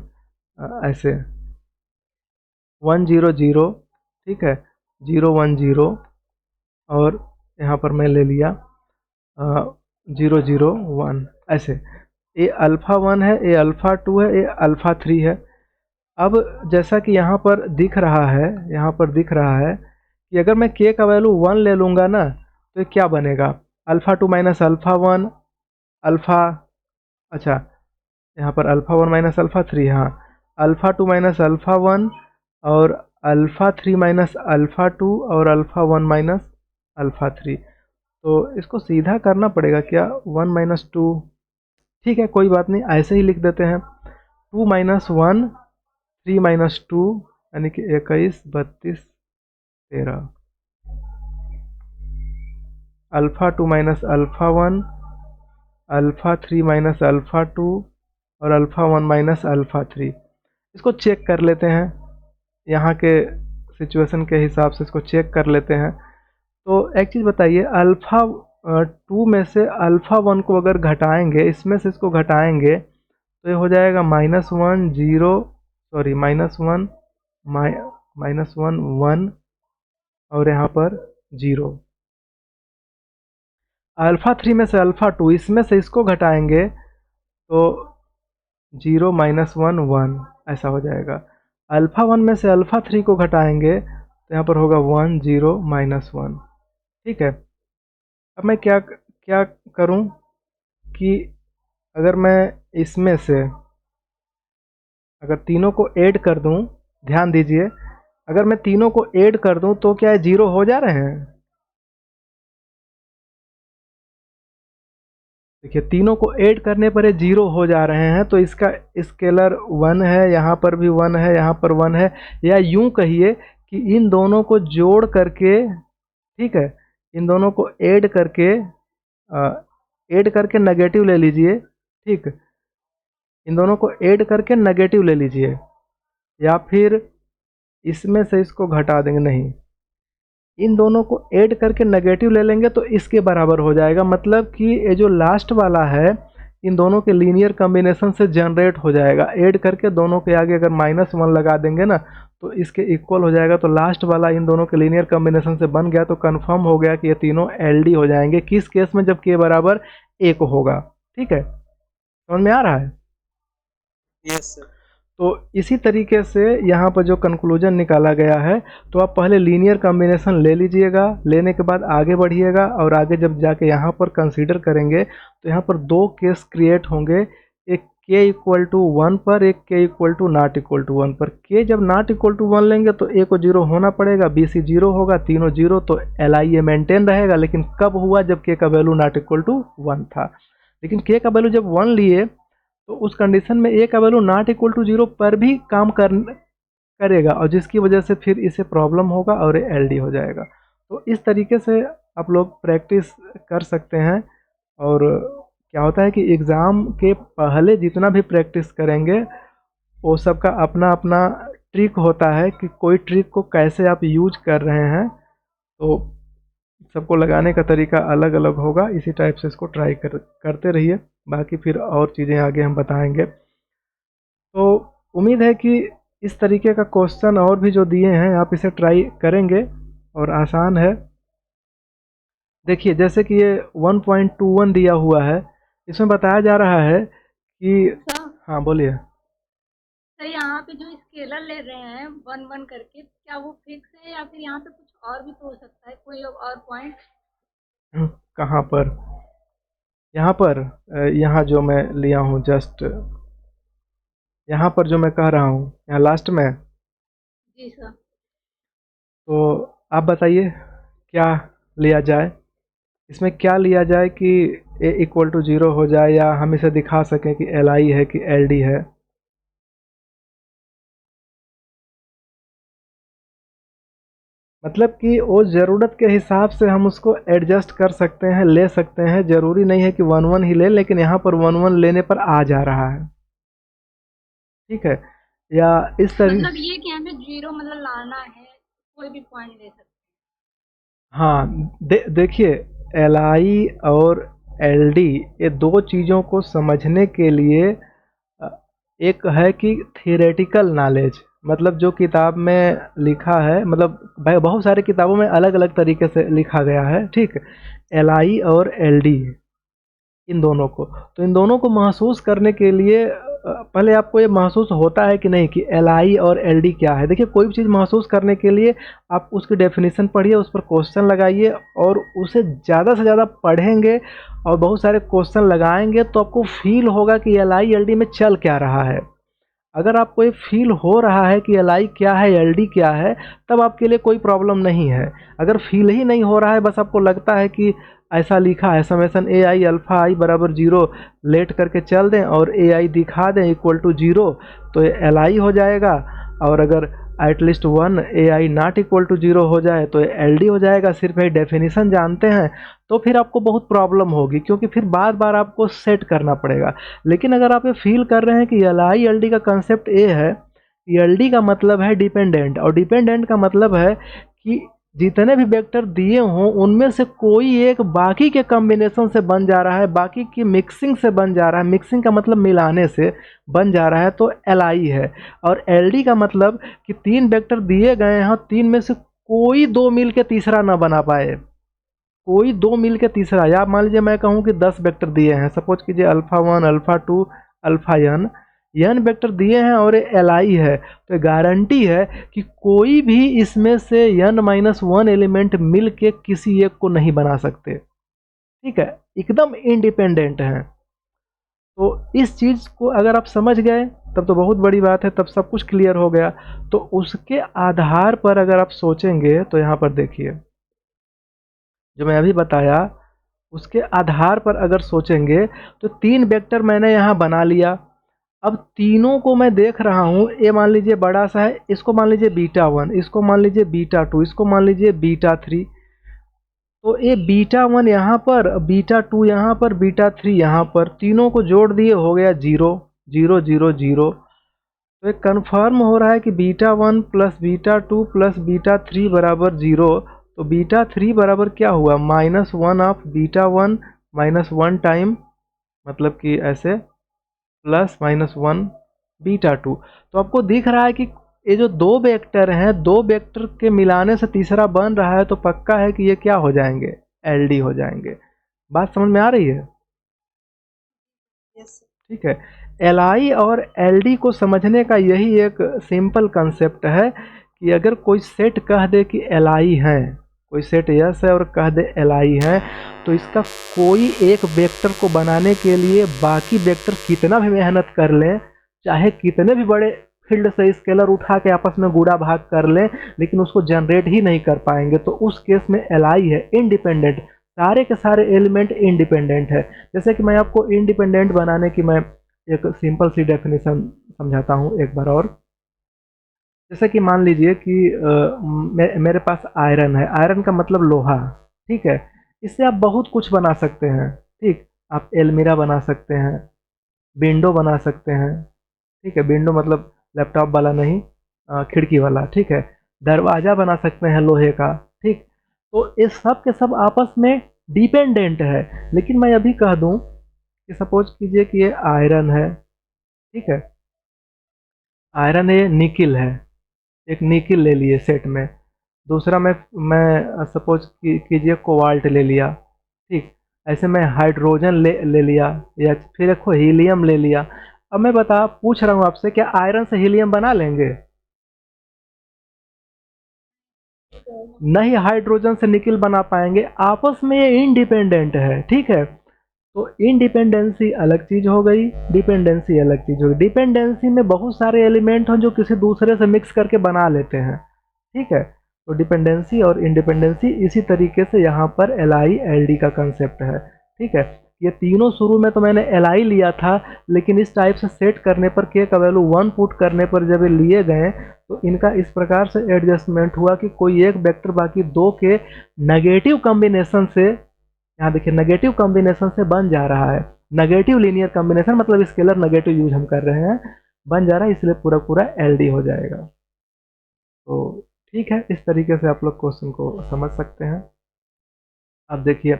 ऐसे 1 0 0, ठीक है, 0 1 0, और यहाँ पर मैं ले लिया 0 0 1 ऐसे। ये अल्फ़ा 1 है, ये अल्फ़ा 2 है, ये अल्फ़ा 3 है। अब जैसा कि यहाँ पर दिख रहा है, यहाँ पर दिख रहा है कि अगर मैं k का वैल्यू 1 ले लूँगा ना तो ये क्या बनेगा, अल्फ़ा 2 माइनस अल्फ़ा 1 अल्फ़ा, अच्छा यहाँ पर अल्फ़ा 1 माइनस अल्फ़ा 3, हाँ, अल्फ़ा 2 माइनस अल्फ़ा 1 और अल्फ़ा 3 माइनस अल्फ़ा 2 और अल्फ़ा 1 माइनस अल्फ़ा 3। तो इसको सीधा करना पड़ेगा क्या, 1 माइनस 2, ठीक है कोई बात नहीं, ऐसे ही लिख देते हैं। 2 माइनस 1, 3 माइनस 2, यानी कि 21 32 13, alpha 2 minus alpha 1, alpha 3 minus alpha 2 और अल्फ़ा 1 माइनस अल्फ़ा 3। इसको चेक कर लेते हैं, यहाँ के सिचुएशन के हिसाब से इसको चेक कर लेते हैं। तो एक चीज़ बताइए, अल्फ़ा 2 में से अल्फ़ा 1 को अगर घटाएंगे, इसमें से इसको घटाएंगे तो ये हो जाएगा -1 0, सॉरी -1 -1 1 और यहाँ पर 0। अल्फ़ा 3 में से अल्फ़ा 2, इसमें से इसको घटाएंगे तो 0 -1 1 ऐसा हो जाएगा। अल्फ़ा 1 में से अल्फ़ा 3 को घटाएंगे तो यहाँ पर होगा 1 0 -1। ठीक है, अब मैं क्या क्या करूँ कि अगर मैं इसमें से अगर तीनों को ऐड कर दूं, ध्यान दीजिए, अगर मैं तीनों को ऐड कर दूं तो क्या 0 हो जा रहे हैं। देखिए, तीनों को ऐड करने पर ये 0 हो जा रहे हैं, तो इसका स्केलर 1 है, यहाँ पर भी 1 है, यहाँ पर 1 है, या यूं कहिए कि इन दोनों को जोड़ करके, ठीक है, इन दोनों को ऐड करके नेगेटिव ले लीजिए, ठीक, इन दोनों को ऐड करके नेगेटिव ले लीजिए, या फिर इसमें से इसको घटा देंगे, नहीं, इन दोनों को ऐड करके नेगेटिव ले लेंगे तो इसके बराबर हो जाएगा। मतलब कि ये जो लास्ट वाला है इन दोनों के लीनियर कॉम्बिनेशन से जनरेट हो जाएगा। ऐड करके दोनों के आगे अगर -1 लगा देंगे ना तो इसके इक्वल हो जाएगा। तो लास्ट वाला इन दोनों के लीनियर कॉम्बिनेशन से बन गया, तो कंफर्म हो गया कि ये तीनों LD हो जाएंगे। किस केस में, जब k बराबर 1 होगा। ठीक है, समझ में आ रहा है। Yes sir. तो इसी तरीके से यहाँ पर जो कंक्लूजन निकाला गया है, तो आप पहले लीनियर कॉम्बिनेशन ले लीजिएगा, लेने के बाद आगे बढ़िएगा, और आगे जब जाके यहाँ पर कंसीडर करेंगे तो यहाँ पर 2 केस क्रिएट होंगे, एक k इक्वल टू 1 पर, एक k equal to not equal to 1 पर। k जब नॉट इक्वल टू 1 लेंगे तो a को 0 होना पड़ेगा, bc 0 होगा, तीनों 0, तो LI मेंटेन रहेगा। लेकिन कब हुआ, जब k का वैल्यू नॉट इक्वल टू 1 था। लेकिन k का वैल्यू जब 1 लिए तो उस कंडीशन में a का वैल्यू नॉट इक्वल टू 0 पर भी काम करेगा, और जिसकी वजह से फिर इसे प्रॉब्लम होगा और ये LD हो जाएगा। तो इस तरीके से आप लोग प्रैक्टिस कर सकते हैं। और क्या होता है कि एग्ज़ाम के पहले जितना भी प्रैक्टिस करेंगे वो सबका अपना अपना ट्रिक होता है कि कोई ट्रिक को कैसे आप यूज कर रहे हैं। तो सबको लगाने का तरीका अलग अलग होगा, इसी टाइप से इसको ट्राई करते रहिए। बाकी फिर और चीज़ें आगे हम बताएंगे। तो उम्मीद है कि इस तरीके का क्वेश्चन और भी जो दिए हैं आप इसे ट्राई करेंगे और आसान है। देखिए जैसे कि ये 1.21 दिया हुआ है, इसमें बताया जा रहा है कि सर हाँ बोलिए। सर यहाँ पे जो स्केलर ले रहे हैं 1 1 करके, क्या वो फिक्स है या फिर यहाँ पे कुछ और भी तो हो सकता है, कोई और पॉइंट? कहाँ पर? यहाँ पर यहाँ जो मैं लिया हूँ जस्ट यहाँ पर जो मैं कह रहा हूँ यहाँ लास्ट में। जी सर। तो आप बताइए क्या लिया जाए, इसमें क्या लिया जाए कि ए इक्वल टू 0 हो जाए या हम इसे दिखा सकें कि एल आई है कि एल डी है। मतलब कि वो ज़रूरत के हिसाब से हम उसको एडजस्ट कर सकते हैं, ले सकते हैं। ज़रूरी नहीं है कि 1 1 ही ले, लेकिन यहाँ पर 1 1 लेने पर आ जा रहा है, ठीक है। या इस तरह मतलब ये कि हमें 0 मतलब लाना है, कोई भी पॉइंट ले सकते हाँ देखिए एल आई और एल डी ये दो चीज़ों को समझने के लिए अ, एक है कि थियोरेटिकल नॉलेज, मतलब जो किताब में लिखा है, मतलब भाई बहुत सारी किताबों में अलग अलग तरीके से लिखा गया है, ठीक। एल आई और एल डी इन दोनों को, तो इन दोनों को महसूस करने के लिए पहले आपको ये महसूस होता है कि नहीं कि एल आई और एल डी क्या है। देखिए कोई भी चीज़ महसूस करने के लिए आप उसकी डेफिनेशन पढ़िए, उस पर क्वेश्चन लगाइए और उसे ज़्यादा से ज़्यादा पढ़ेंगे और बहुत सारे क्वेश्चन लगाएंगे तो आपको फील होगा कि एल आई एल डी में चल क्या रहा है। अगर आपको ये फील हो रहा है कि एल आई क्या है एल डी क्या है, तब आपके लिए कोई प्रॉब्लम नहीं है। अगर फील ही नहीं हो रहा है, बस आपको लगता है कि ऐसा लिखा है समेसन ए आई अल्फ़ा आई बराबर 0 लेट करके चल दें और ए आई दिखा दें इक्वल टू 0, तो ये एल आई हो जाएगा। और अगर at least 1 A I not equal to 0 हो जाए तो ये एल डी हो जाएगा। सिर्फ ये डेफिनेशन जानते हैं तो फिर आपको बहुत प्रॉब्लम होगी, क्योंकि फिर बार बार आपको सेट करना पड़ेगा। लेकिन अगर आप ये फील कर रहे हैं कि एल आई एल डी का कंसेप्ट ये है, एल डी का मतलब है डिपेंडेंट, और डिपेंडेंट का मतलब है कि जितने भी वेक्टर दिए हों उनमें से कोई एक बाकी के कॉम्बिनेशन से बन जा रहा है, बाकी की मिक्सिंग से बन जा रहा है। मिक्सिंग का मतलब मिलाने से बन जा रहा है, तो एल आई है। और एल डी का मतलब कि 3 वेक्टर दिए गए हैं, 3 में से कोई 2 मिल के तीसरा ना बना पाए, कोई 2 मिल के तीसरा। या मान लीजिए मैं कहूँ कि 10 वेक्टर दिए हैं, सपोज कीजिए alpha 1 alpha 2 alpha N vector दिए हैं और एल आई है, तो गारंटी है कि कोई भी इसमें से n-1 एलिमेंट मिल के किसी एक को नहीं बना सकते, ठीक है, एकदम इंडिपेंडेंट हैं। तो इस चीज़ को अगर आप समझ गए तब तो बहुत बड़ी बात है, तब सब कुछ क्लियर हो गया। तो उसके आधार पर अगर आप सोचेंगे तो यहाँ पर देखिए जो मैं अभी बताया, उसके आधार पर अगर सोचेंगे तो 3 वेक्टर मैंने यहाँ बना लिया। अब तीनों को मैं देख रहा हूँ, ये मान लीजिए बड़ा सा है, इसको मान लीजिए बीटा 1, इसको मान लीजिए बीटा 2, इसको मान लीजिए बीटा 3। तो ये बीटा 1 यहाँ पर, बीटा 2 यहाँ पर, बीटा 3 यहाँ पर, तीनों को जोड़ दिए हो गया 0 0 0 0। तो ये कन्फर्म हो रहा है कि beta 1 plus beta 2 plus beta 3 बराबर 0। तो बीटा 3 बराबर क्या हुआ, -1 ऑफ बीटा 1 -1 टाइम, मतलब कि ऐसे प्लस -1 बीटा 2। तो आपको दिख रहा है कि ये जो 2 वेक्टर हैं, 2 वेक्टर के मिलाने से तीसरा बन रहा है, तो पक्का है कि ये क्या हो जाएंगे, एल डी हो जाएंगे। बात समझ में आ रही है? यस ठीक है। एल आई और एल डी को समझने का यही एक सिंपल कंसेप्ट है कि अगर कोई सेट कह दे कि एल आई है, कोई सेट यस है और कह दे एल आई है, तो इसका कोई एक वेक्टर को बनाने के लिए बाकी वेक्टर कितना भी मेहनत कर लें, चाहे कितने भी बड़े फील्ड से स्केलर उठा के आपस में गुड़ा भाग कर लें, लेकिन उसको जनरेट ही नहीं कर पाएंगे। तो उस केस में एल आई है इंडिपेंडेंट, सारे के सारे एलिमेंट इंडिपेंडेंट है। जैसे कि मैं आपको इंडिपेंडेंट बनाने की मैं एक सिंपल सी डेफिनेशन समझाता हूँ एक बार और। जैसे कि मान लीजिए कि मेरे पास आयरन है, आयरन का मतलब लोहा, ठीक है। इससे आप बहुत कुछ बना सकते हैं, ठीक। आप एलमीरा बना सकते हैं, विंडो बना सकते हैं, ठीक है। विंडो मतलब लैपटॉप वाला नहीं, खिड़की वाला, ठीक है। दरवाज़ा बना सकते हैं लोहे का, ठीक। तो ये सब के सब आपस में डिपेंडेंट है। लेकिन मैं अभी कह दूं कि सपोज कीजिए कि ये आयरन है, ठीक है, आयरन है, निकिल है, एक निकिल ले लिए सेट में, दूसरा मैं सपोज कीजिए कोबाल्ट ले लिया, ठीक, ऐसे मैं हाइड्रोजन ले लिया, या फिर एक हीलियम ले लिया। अब मैं पूछ रहा हूँ आपसे, क्या आयरन से हीलियम बना लेंगे? नहीं हाइड्रोजन से निकिल बना पाएंगे, आपस में ये इंडिपेंडेंट है, ठीक है। तो इंडिपेंडेंसी अलग चीज हो गई, डिपेंडेंसी अलग चीज हो गई। डिपेंडेंसी में बहुत सारे एलिमेंट हैं जो किसी दूसरे से मिक्स करके बना लेते हैं, ठीक है। तो डिपेंडेंसी और इंडिपेंडेंसी इसी तरीके से यहाँ पर LI LD का कंसेप्ट है, ठीक है। ये तीनों शुरू में तो मैंने LI लिया था, लेकिन इस टाइप से सेट करने पर K का वैल्यू 1 पुट करने पर जब ये लिए गए तो इनका इस प्रकार से एडजस्टमेंट हुआ कि कोई एक वेक्टर बाकी दो के नेगेटिव कॉम्बिनेशन से, यहाँ देखिए नेगेटिव कॉम्बिनेशन से बन जा रहा है। नेगेटिव लीनियर कॉम्बिनेशन मतलब स्केलर नेगेटिव यूज हम कर रहे हैं, बन जा रहा है, इसलिए पूरा पूरा LD हो जाएगा। तो ठीक है, इस तरीके से आप लोग क्वेश्चन को समझ सकते हैं। अब देखिए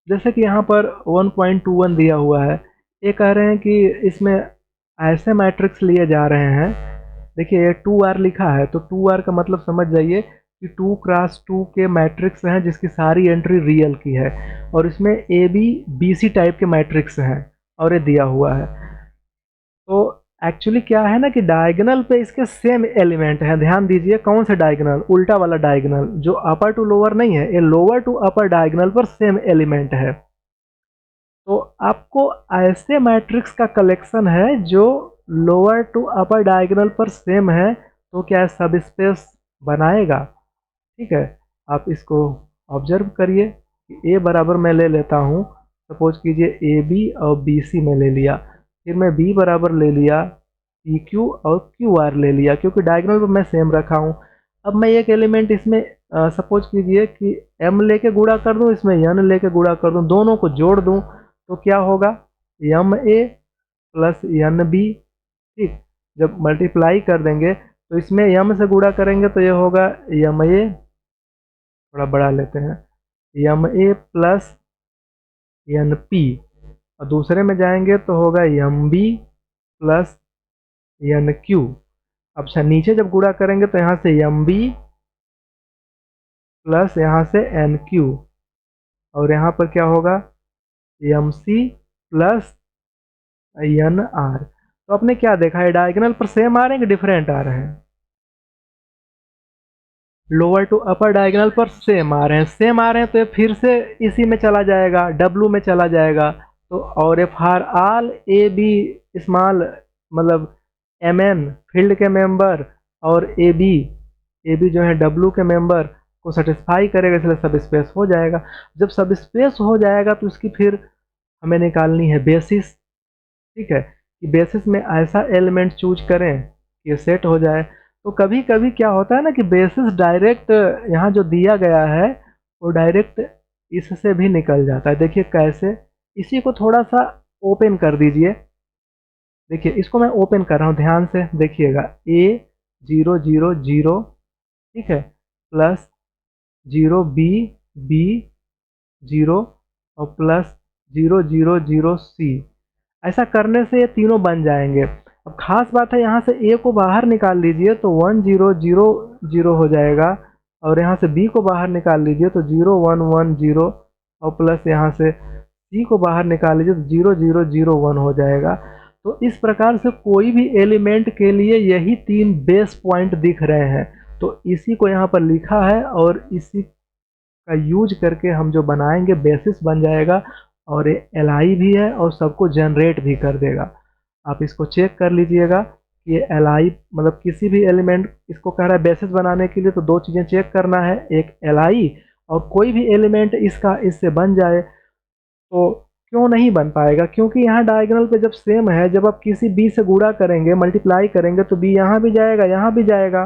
जैसे कि यहाँ पर 1.21 दिया हुआ है, ये कह रहे हैं कि इसमें ऐसे मैट्रिक्स लिए जा रहे हैं। देखिए ये 2R लिखा है, तो 2R का मतलब समझ जाइए कि 2 क्रॉस 2 के मैट्रिक्स हैं जिसकी सारी एंट्री रियल की है, और इसमें AB BC टाइप के मैट्रिक्स हैं और ये दिया हुआ है। तो एक्चुअली क्या है ना कि डायगोनल पे इसके सेम एलिमेंट हैं, ध्यान दीजिए कौन से डायगोनल, उल्टा वाला डायगोनल, जो अपर टू लोअर नहीं है, ये लोअर टू अपर डायगोनल पर सेम एलिमेंट है। तो आपको ऐसे मैट्रिक्स का कलेक्शन है जो लोअर टू अपर डायगोनल पर सेम है, तो क्या सब स्पेस बनाएगा, ठीक है। आप इसको ऑब्जर्व करिए कि A बराबर मैं ले लेता हूँ, सपोज कीजिए AB और BC में ले लिया, फिर मैं B बराबर ले लिया PQ और QR ले लिया, क्योंकि डायगोनल पर मैं सेम रखा हूँ। अब मैं एक एलिमेंट इसमें सपोज कीजिए कि M लेके गुणा कर दूँ, इसमें N लेके गुणा कर दूँ, दोनों को जोड़ दूँ, तो क्या होगा MA प्लस NB, ठीक। जब मल्टीप्लाई कर देंगे तो इसमें M से गुणा करेंगे तो ये होगा MA, थोड़ा बढ़ा लेते हैं, MA प्लस NP, और दूसरे में जाएंगे तो होगा MB प्लस NQ। अब नीचे जब गुणा करेंगे तो यहाँ से MB प्लस यहाँ से NQ, और यहाँ पर क्या होगा MC प्लस NR। तो आपने क्या देखा है, डायगोनल पर सेम आ रहे हैं कि डिफरेंट आ रहे हैं? लोअर टू अपर डायगोनल पर सेम आ रहे हैं, सेम आ रहे हैं, तो ये फिर से इसी में चला जाएगा, W में चला जाएगा। तो और फॉर ऑल AB स्मॉल मतलब MN फील्ड के मेंबर और AB जो है W के मेंबर को सेटिस्फाई करेगा, इसलिए सब स्पेस हो जाएगा। जब सब स्पेस हो जाएगा तो इसकी फिर हमें निकालनी है बेसिस, ठीक है, कि बेसिस में ऐसा एलिमेंट चूज करें कि सेट हो जाए। तो कभी कभी क्या होता है ना कि बेसिस डायरेक्ट यहाँ जो दिया गया है वो डायरेक्ट इससे भी निकल जाता है। देखिए कैसे, इसी को थोड़ा सा ओपन कर दीजिए, देखिए इसको मैं ओपन कर रहा हूँ, ध्यान से देखिएगा, A 0 0 0, ठीक है, प्लस 0B 0 और प्लस 0 0 0 C। ऐसा करने से ये तीनों बन जाएंगे। अब खास बात है, यहाँ से A को बाहर निकाल लीजिए तो 1 0 0 0 हो जाएगा, और यहाँ से B को बाहर निकाल लीजिए तो 0 1 1 0, और प्लस यहाँ से C को बाहर निकाल लीजिए तो 0 0 0 1 हो जाएगा। तो इस प्रकार से कोई भी एलिमेंट के लिए यही 3 बेस पॉइंट दिख रहे हैं, तो इसी को यहाँ पर लिखा है, और इसी का यूज करके हम जो बनाएंगे बेसिस बन जाएगा, और ये LI भी है और सबको जनरेट भी कर देगा। आप इसको चेक कर लीजिएगा कि ये LI मतलब किसी भी एलिमेंट, इसको कह रहा है बेसिस बनाने के लिए, तो दो चीज़ें चेक करना है, एक LI और कोई भी एलिमेंट इससे बन जाए। तो क्यों नहीं बन पाएगा, क्योंकि यहाँ डायगोनल पे जब सेम है, जब आप किसी B से गुणा करेंगे, मल्टीप्लाई करेंगे, तो B यहाँ भी जाएगा, यहाँ भी जाएगा,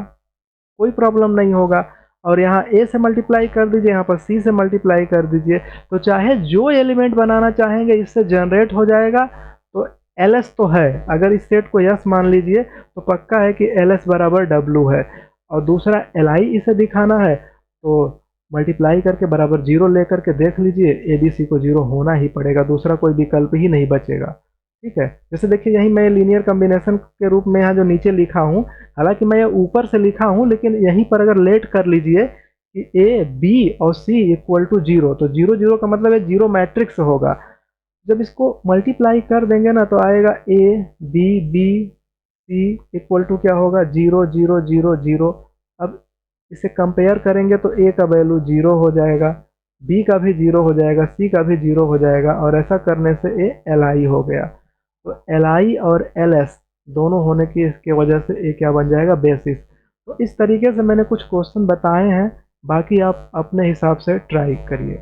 कोई प्रॉब्लम नहीं होगा। और यहाँ A से मल्टीप्लाई कर दीजिए, यहाँ पर C से मल्टीप्लाई कर दीजिए, तो चाहे जो एलिमेंट बनाना चाहेंगे इससे जनरेट हो जाएगा। तो LS तो है, अगर इस सेट को यस मान लीजिए तो पक्का है कि LS बराबर W है। और दूसरा LI इसे दिखाना है, तो मल्टीप्लाई करके बराबर 0 लेकर के देख लीजिए, ए बी सी को 0 होना ही पड़ेगा, दूसरा कोई विकल्प ही नहीं बचेगा। ठीक है, जैसे देखिए यहीं मैं लीनियर कॉम्बिनेशन के रूप में यहाँ जो नीचे लिखा हूँ, हालांकि मैं ये ऊपर से लिखा हूँ, लेकिन यहीं पर अगर लेट कर लीजिए कि ए बी और सी इक्वल टू 0, तो 0 0 का मतलब है 0 मैट्रिक्स होगा। जब इसको मल्टीप्लाई कर देंगे ना तो आएगा A B B C equal to क्या होगा 0 0 0 0। अब इसे कंपेयर करेंगे तो ए का वैल्यू 0 हो जाएगा, बी का भी 0 हो जाएगा, सी का भी 0 हो जाएगा, और ऐसा करने से ए एल आई हो गया। तो एल आई और एल एस दोनों होने की इसके वजह से ए क्या बन जाएगा, बेसिस। तो इस तरीके से मैंने कुछ क्वेश्चन बताए हैं, बाकी आप अपने हिसाब से ट्राई करिए।